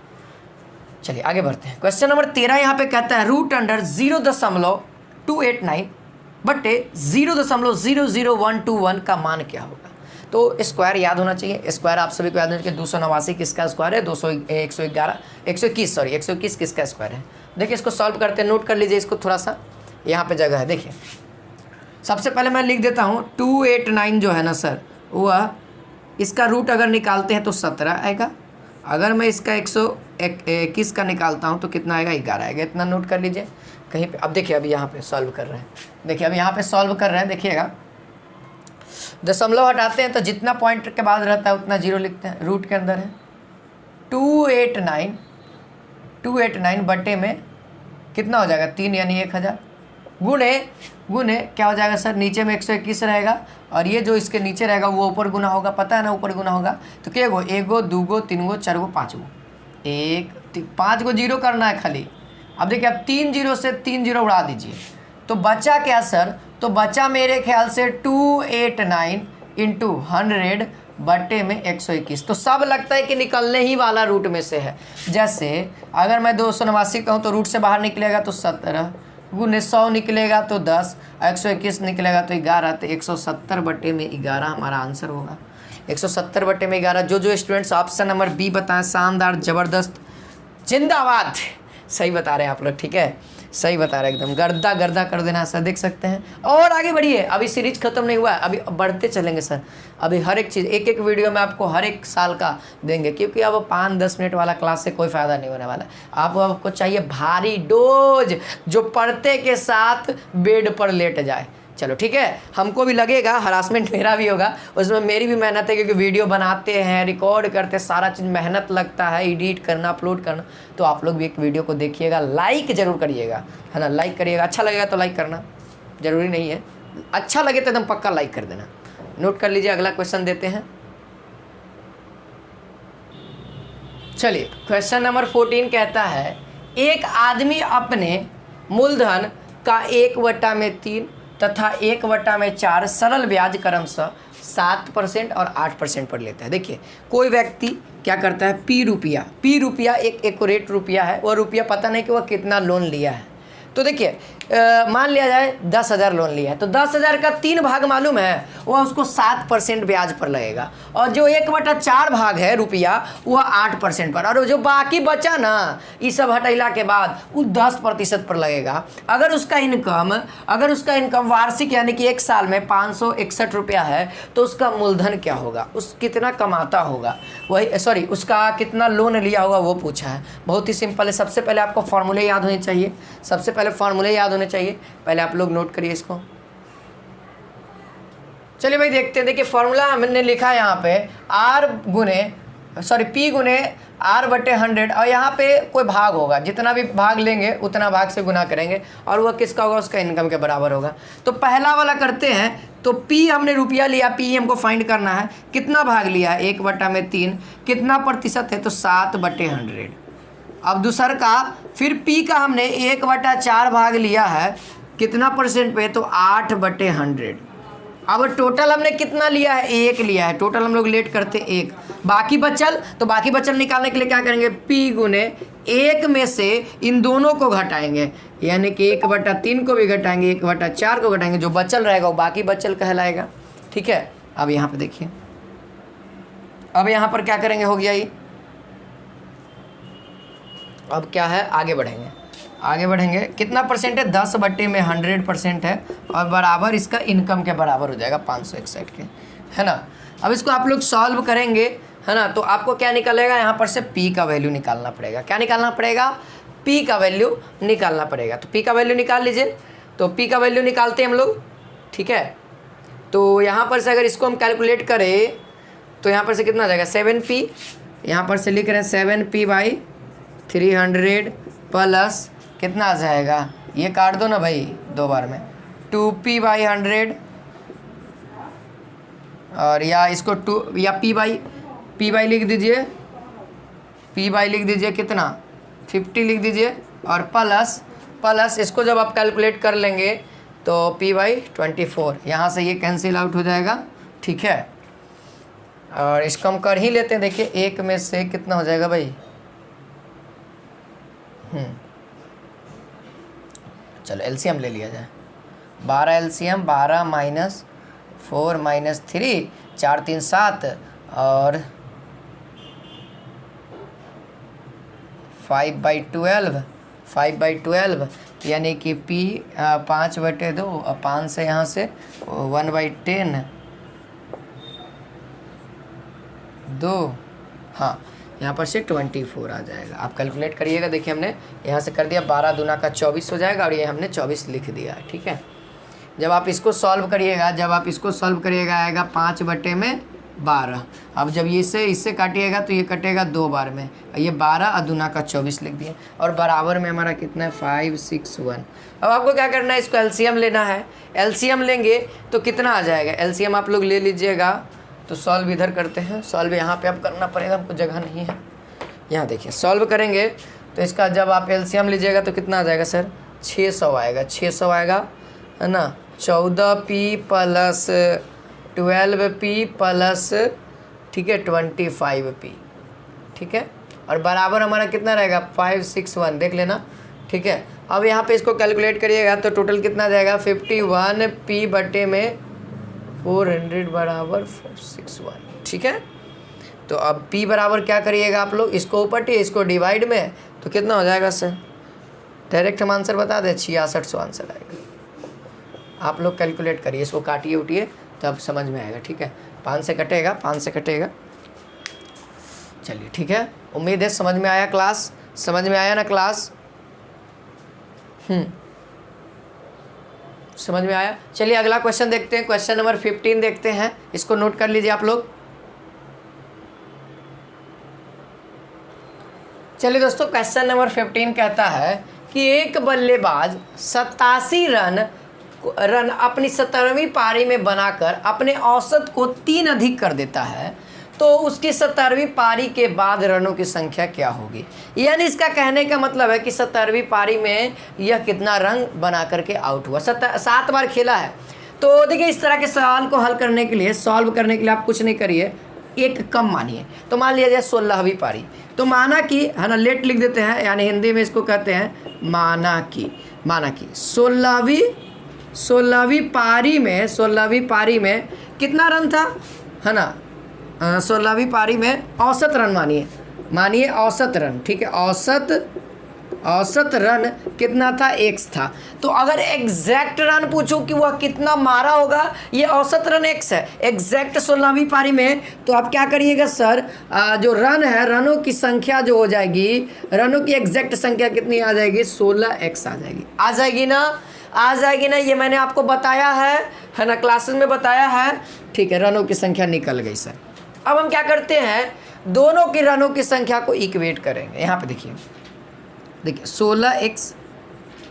Speaker 1: चलिए आगे बढ़ते हैं। क्वेश्चन नंबर 13 यहाँ पे कहता है √0.289 बटे 0.00121 का मान क्या होगा। तो स्क्वायर याद होना चाहिए, स्क्वायर आप सभी को याद होना चाहिए। 289 किसका स्क्वायर है, 121 किसका स्क्वायर है। देखिए इसको सॉल्व करते हैं, नोट कर लीजिए इसको, थोड़ा सा यहाँ पे जगह है। देखिए सबसे पहले मैं लिख देता हूँ 289 जो है ना सर, वह इसका रूट अगर निकालते हैं तो 17 आएगा, अगर मैं इसका 121 का निकालता हूँ तो कितना आएगा, 11 आएगा। इतना नोट कर लीजिए कहीं पे। अब देखिए अभी यहाँ पे सॉल्व कर रहे हैं, देखिए अब यहाँ पे सॉल्व कर रहे हैं, देखिएगा दशमलव हटाते हैं तो जितना पॉइंट के बाद रहता है उतना जीरो लिखते हैं, रूट के अंदर है 289 बटे में कितना हो जाएगा 3 यानी 1000 गुने क्या हो जाएगा सर, नीचे में 121 रहेगा और ये जो इसके नीचे रहेगा वो ऊपर गुना होगा, पता है ना ऊपर गुना होगा। तो क्या गो, 1 गो 2 गो 3 गो 4 गो 5 गो, 5 गो जीरो करना है खाली। अब देखिए अब 3 जीरो से 3 जीरो उड़ा दीजिए, तो बचा क्या सर, तो बचा मेरे ख्याल से 289 इंटू 100 बटे में 121। तो सब लगता है कि निकलने ही वाला रूट में से है। जैसे अगर मैं 289 कहूँ तो रूट से बाहर निकलेगा तो 17 गुने 100 निकलेगा तो 10, 121 निकलेगा तो 11, तो 170 बटे में 11 हमारा आंसर होगा। 170 बटे में 11। जो स्टूडेंट्स ऑप्शन नंबर बी बताएं, शानदार ज़बरदस्त जिंदाबाद, सही बता रहे हैं आप लोग, ठीक है, सही बता रहे हैं, एकदम गर्दा कर देना सर, देख सकते हैं। और आगे बढ़िए, अभी सीरीज खत्म नहीं हुआ है, अभी बढ़ते चलेंगे सर। अभी हर एक चीज़ एक वीडियो में आपको हर एक साल का देंगे, क्योंकि अब 5-10 मिनट वाला क्लास से कोई फ़ायदा नहीं होने वाला। आपको चाहिए भारी डोज, जो पढ़ते के साथ बेड पर लेट जाए। चलो ठीक है, हमको भी लगेगा, हरासमेंट मेरा भी होगा, उसमें मेरी भी मेहनत है, क्योंकि वीडियो बनाते हैं, रिकॉर्ड करते हैं, सारा चीज़ मेहनत लगता है, एडिट करना, अपलोड करना। तो आप लोग भी एक वीडियो को देखिएगा, लाइक ज़रूर करिएगा, है ना, लाइक करिएगा। अच्छा लगेगा तो लाइक करना ज़रूरी नहीं है, अच्छा लगे तो एकदम पक्का लाइक कर देना। नोट कर लीजिए, अगला क्वेश्चन देते हैं। चलिए क्वेश्चन नंबर 14 कहता है, एक आदमी अपने मूलधन का 1/3 तथा 1/4 सरल ब्याज क्रमशः 7% और 8% पर लेता है। देखिए कोई व्यक्ति क्या करता है, P रुपया एक एक्यूरेट रुपया है, वह रुपया पता नहीं कि वह कितना लोन लिया है। तो देखिए मान लिया जाए 10,000 लोन लिया है, तो 10,000 का 3 भाग मालूम है, वह उसको 7% ब्याज पर लगेगा, और जो 1/4 भाग है रुपया वह 8% पर, और जो बाकी बचा ना ये सब हटैला के बाद वो 10% पर लगेगा। अगर उसका इनकम वार्षिक यानी कि 1 साल में 561 रुपया है, तो उसका मूलधन क्या होगा, उस कितना कमाता होगा, वही उसका कितना लोन लिया होगा वो पूछा है। बहुत ही सिंपल है, सबसे पहले आपको फॉर्मूले याद होने चाहिए, पहले आप लोग नोट करिए इसको। चलिए भाई देखते हैं, देखिए फॉर्मूला हमने लिखा है यहाँ पे P गुने R/100, और यहाँ पे कोई भाग होगा, जितना भी भाग लेंगे उतना भाग से गुना करेंगे, और वह किसका होगा, उसका इनकम के बराबर होगा। तो पहला वाला करते हैं, तो P हमने रुपया लिया, P हमको फाइंड करना है, कितना भाग लिया है 1/3, कितना प्रतिशत है, तो 7/100। अब दूसर का फिर P का हमने 1/4 भाग लिया है, कितना परसेंट पे, तो 8/100। अब टोटल हमने कितना लिया है, 1 लिया है। टोटल हम लोग लेट करते 1, बाकी बचल, तो बाकी बचल निकालने के लिए क्या करेंगे, P गुने 1 में से इन दोनों को घटाएंगे, यानी कि 1/3 को भी घटाएंगे, 1/4 को घटाएंगे, जो बचल रहेगा वो बाकी बचल कहलाएगा। ठीक है, अब यहाँ पे देखिए, अब यहाँ पर क्या करेंगे, हो गया ये। अब क्या है, आगे बढ़ेंगे, आगे बढ़ेंगे। कितना परसेंट है, 10/100% है, और बराबर इसका इनकम के बराबर हो जाएगा 561 के, है ना। अब इसको आप लोग सॉल्व करेंगे, है ना, तो आपको क्या निकलेगा, यहाँ पर से P का वैल्यू निकालना पड़ेगा। क्या निकालना पड़ेगा, P का वैल्यू निकालना पड़ेगा। तो P का वैल्यू निकाल लीजिए। तो P का वैल्यू निकालते हैं हम लोग। ठीक है, तो यहाँ पर से अगर इसको हम कैलकुलेट करें तो यहाँ पर से कितना आ जाएगा, 7P, यहाँ पर से लिख रहे हैं 7P/300 प्लस कितना आ जाएगा, ये काट दो ना भाई 2 बार में, 2P/100, और या इसको 2 या P/, लिख दीजिए, P/ लिख दीजिए कितना, 50 लिख दीजिए, और प्लस इसको जब आप कैलकुलेट कर लेंगे तो P/24, यहाँ से ये कैंसिल आउट हो जाएगा। ठीक है, और इसको हम कर ही लेते हैं। देखिए 1 में से कितना हो जाएगा भाई, चलो एलसीएम ले लिया जाए, 12 एलसीएम, 12 - 4 - 3, 4 3 7, और 5/12, यानी कि P 5/2, और 5 से यहाँ से 1/10, 2, हाँ, यहाँ पर से 24 आ जाएगा। आप कैलकुलेट करिएगा। देखिए हमने यहाँ से कर दिया, 12 दूना का 24 हो जाएगा, और ये हमने 24 लिख दिया। ठीक है, जब आप इसको सॉल्व करिएगा, आएगा 5/12। अब जब ये इससे काटिएगा तो ये कटेगा 2 बार में, ये 12 और दूना का 24 लिख दिए, और बराबर में हमारा कितना है, 561। अब आपको क्या करना है, इसको एलसीएम लेना है। एलसीएम लेंगे तो कितना आ जाएगा, एलसीएम आप लोग ले लीजिएगा। तो सॉल्व इधर करते हैं, सॉल्व यहाँ पे अब करना पड़ेगा, हमको जगह नहीं है। यहाँ देखिए सॉल्व करेंगे तो इसका जब आप एलसीएम लीजिएगा तो कितना आ जाएगा सर, 600 आएगा, 600 आएगा, है ना। 14P प्लस 12P प्लस, ठीक है, 25P, ठीक है, और बराबर हमारा कितना रहेगा, 561, देख लेना। ठीक है, अब यहाँ पे इसको कैलकुलेट करिएगा तो टोटल कितना आ जाएगा, 51P बटे में 400 बराबर 461। ठीक है, तो अब P बराबर क्या करिएगा आप लोग, इसको ऊपर इसको डिवाइड में, तो कितना हो जाएगा सर, डायरेक्ट हम आंसर बता दें, 6600 आंसर आएगा। आप लोग कैलकुलेट करिए, इसको काटिए उठिए तब समझ में आएगा। ठीक है, 5 से कटेगा, 5 से कटेगा। चलिए ठीक है, उम्मीद है समझ में आया क्लास, समझ में आया ना क्लास, समझ में आया। चलिए अगला क्वेश्चन देखते हैं, क्वेश्चन नंबर 15 देखते हैं, इसको नोट कर लीजिए आप लोग। चलिए दोस्तों, क्वेश्चन नंबर 15 कहता है कि एक बल्लेबाज 87 रन अपनी 17वीं पारी में बनाकर अपने औसत को 3 अधिक कर देता है, तो उसकी 17वीं पारी के बाद रनों की संख्या क्या होगी। यानी इसका कहने का मतलब है कि 17वीं पारी में यह कितना रन बना करके आउट हुआ। 7 बार खेला है। तो देखिए इस तरह के सवाल को हल करने के लिए, सॉल्व करने के लिए आप कुछ नहीं करिए, एक कम मानिए। तो मान लिया जाए 16वीं पारी, तो माना कि, है ना, लेट लिख देते हैं, यानी हिंदी में इसको कहते हैं माना कि 16वीं पारी में कितना रन था, है ना। 16वीं पारी में औसत रन मानिए औसत रन, ठीक है, औसत रन कितना था, x था। तो अगर एग्जैक्ट रन पूछो कि वह कितना मारा होगा, ये औसत रन x है, एग्जैक्ट 16वीं पारी में, तो आप क्या करिएगा सर, जो रन है, रनों की संख्या जो हो जाएगी, रनों की एग्जैक्ट संख्या कितनी आ जाएगी, 16x आ जाएगी ना। ये मैंने आपको बताया है ना, क्लासेस में बताया है। ठीक है, रनों की संख्या निकल गई सर। अब हम क्या करते हैं, दोनों की रनों की संख्या को इक्वेट करेंगे। यहाँ पे देखिए 16x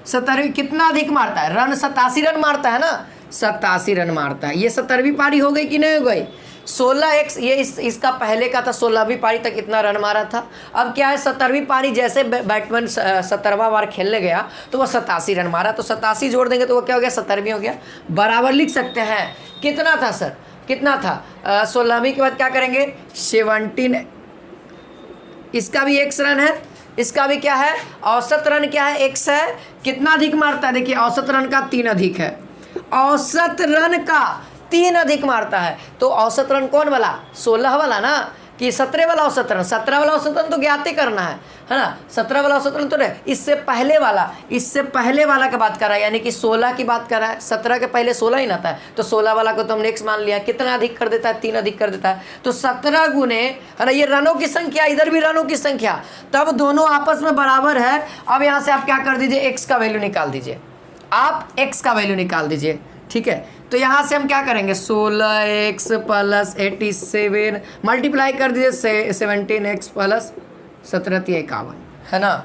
Speaker 1: 17वीं कितना अधिक मारता है, रन 87 रन मारता है ना, 87 रन मारता है। ये 17वीं पारी हो गई कि नहीं हो गई, 16x ये इसका पहले का था, 16वीं पारी तक इतना रन मारा था। अब क्या है 17वीं पारी जैसे बैट्समैन 17वां बार खेलने गया तो वह 87 रन मारा, तो 87 जोड़ देंगे तो वो क्या हो गया 17वीं हो गया। बराबर लिख सकते हैं, कितना था सर, कितना था 16वीं के बाद क्या करेंगे 17, इसका भी x रन है, इसका भी क्या है औसत रन क्या है x है, कितना अधिक मारता है देखिए औसत रन का 3 अधिक है, औसत रन का 3 अधिक मारता है। तो औसत रन कौन वाला 16 वाला ना कि 17 वाला औसत रन, 17 वाला औसत रन तो ज्ञात ही करना है ना, 17 वाला औसत रन तो नहीं, इससे पहले वाला की बात कर रहा है, यानी कि 16 की बात कर रहा है, 17 के पहले 16 ही ना था, तो 16 वाला को तो हमने x मान लिया, कितना अधिक कर देता है 3 अधिक कर देता है, तो 17 गुने है ना, ये रनों की संख्या इधर भी रनों की संख्या, तब दोनों आपस में बराबर है। अब यहाँ से आप क्या कर दीजिए x का वैल्यू निकाल दीजिए, आप x का वैल्यू निकाल दीजिए, ठीक है। तो यहाँ से हम क्या करेंगे 16x प्लस 87 मल्टीप्लाई कर दीजिए 17x प्लस 1751 है ना,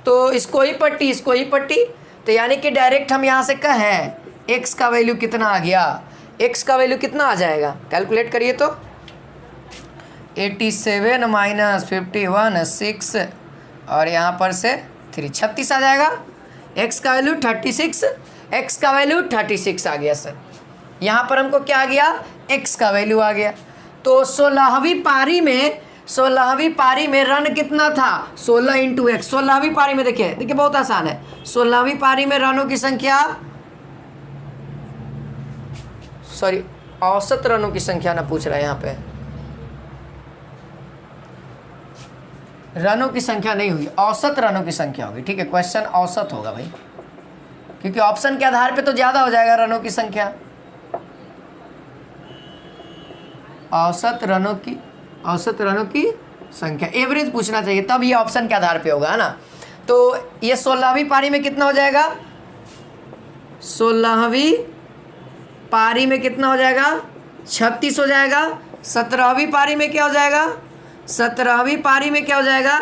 Speaker 1: तो इसको ही पट्टी इसको ही पट्टी, तो यानी कि डायरेक्ट हम यहाँ से कहें x का वैल्यू कितना आ गया, x का वैल्यू कितना आ जाएगा कैलकुलेट करिए तो 87 माइनस 51 6 और यहाँ पर से 3 36 आ जाएगा, x का वैल्यू 36, x का वैल्यू 36 आ गया सर। यहाँ पर हमको क्या आ गया x का वैल्यू आ गया। तो 16वीं पारी में रन कितना था 16 इंटू एक्स, 16वीं पारी में देखिए बहुत आसान है, 16वीं पारी में रनों की संख्या, सॉरी औसत रनों की संख्या ना पूछ रहा है यहाँ पे, रनों की संख्या नहीं हुई, औसत रनों की संख्या होगी, ठीक है, क्वेश्चन औसत होगा भाई, क्योंकि ऑप्शन के आधार पे तो ज़्यादा हो जाएगा रनों की संख्या, औसत रनों की संख्या, एवरेज पूछना चाहिए तब ये ऑप्शन के आधार पे होगा, है ना। तो ये 16वीं पारी में कितना हो जाएगा, 16वीं पारी में कितना हो जाएगा 36 हो जाएगा, 17वीं पारी में क्या हो जाएगा 17वीं पारी में क्या हो जाएगा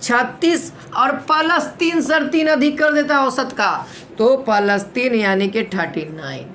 Speaker 1: 36 और प्लस 3 सर 3 अधिक कर देता है औसत का, तो प्लस 3 यानी कि 39,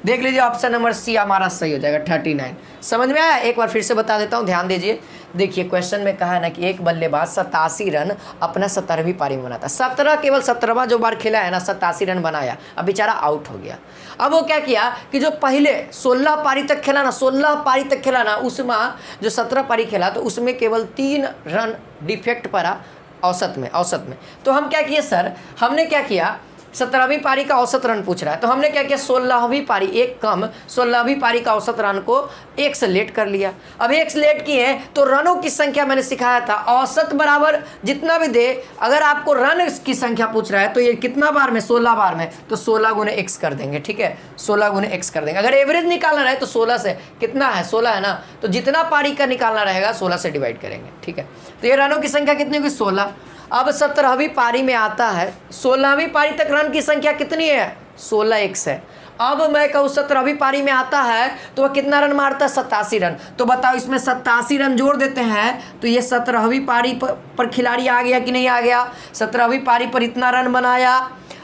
Speaker 1: देख लीजिए ऑप्शन नंबर सी हमारा सही हो जाएगा 39। समझ में आया, एक बार फिर से बता देता हूँ, ध्यान दीजिए। देखिए क्वेश्चन में कहा है ना कि एक बल्लेबाज 87 रन अपना 17वीं पारी में बनाता है, 17 केवल 17वां जो बार खेला है ना 87 रन बनाया, अब बेचारा आउट हो गया। अब वो क्या किया कि जो पहले 16 पारी तक खेला ना उसमें जो 17 पारी खेला तो उसमें केवल 3 रन डिफेक्ट पड़ा औसत में। तो हम क्या किए सर, हमने क्या किया 17वीं पारी का औसत रन पूछ रहा है, तो हमने क्या किया 16वीं पारी एक कम 16वीं पारी का औसत रन को 1 से लेट कर लिया। अब 1 से लेट किए तो रनों की संख्या मैंने सिखाया था, औसत बराबर जितना भी दे, अगर आपको रन की संख्या पूछ रहा है तो ये कितना बार में 16 बार में, तो 16 गुने x कर देंगे, ठीक है 16 गुने x कर देंगे। अगर एवरेज निकालना रहे तो 16 से, कितना है 16 है ना, तो जितना पारी का निकालना रहेगा 16 से डिवाइड करेंगे, ठीक है। तो ये रनों की संख्या कितनी होगी 16। अब 17वीं पारी में आता है, 16वीं पारी तक रन की संख्या कितनी है 16x है। अब मैं कहूँ 17वीं पारी में आता है तो वह कितना रन मारता है 87 रन, तो बताओ इसमें 87 रन जोड़ देते हैं तो ये 17वीं पारी पर खिलाड़ी आ गया कि नहीं आ गया, 17वीं पारी पर इतना रन बनाया।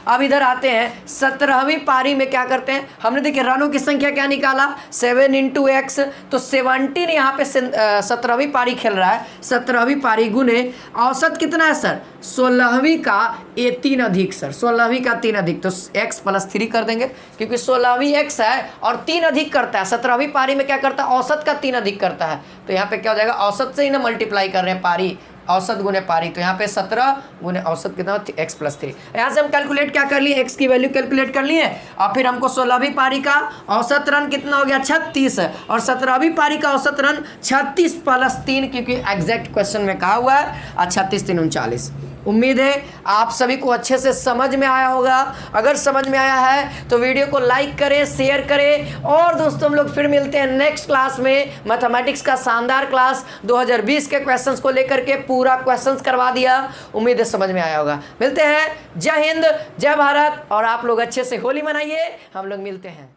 Speaker 1: अब इधर आते हैं 17वीं पारी में क्या करते हैं, हमने देखिए रनों की संख्या क्या निकाला 7 इंटू एक्स, तो 17 यहाँ पे 17वीं पारी खेल रहा है, 17वीं पारी गुने औसत कितना है सर 16वीं का ये 3 अधिक सर, 16वीं का 3 अधिक, तो x प्लस 3 कर देंगे क्योंकि 16वीं x है और 3 अधिक करता है, 17वीं पारी में क्या करता है औसत का 3 अधिक करता है, तो यहाँ पे क्या हो जाएगा औसत से ही ना मल्टीप्लाई कर रहे हैं पारी, औसत गुने पारी, तो यहाँ पे 17 गुने औसत कितना x प्लस 3। यहाँ से हम कैलकुलेट क्या कर लिए x की वैल्यू कैलकुलेट कर लिए और फिर हमको 16वीं पारी का औसत रन कितना हो गया 36 है और 17वीं पारी का औसत रन 36 प्लस 3, क्योंकि एग्जैक्ट क्वेश्चन में कहा हुआ है और 36 3 39। उम्मीद है आप सभी को अच्छे से समझ में आया होगा। अगर समझ में आया है तो वीडियो को लाइक करें, शेयर करें, और दोस्तों हम लोग फिर मिलते हैं नेक्स्ट क्लास में। मैथमेटिक्स का शानदार क्लास 2020 के क्वेश्चंस को लेकर के पूरा क्वेश्चंस करवा दिया, उम्मीद है समझ में आया होगा। मिलते हैं, जय हिंद जय भारत, और आप लोग अच्छे से होली मनाइए, हम लोग मिलते हैं।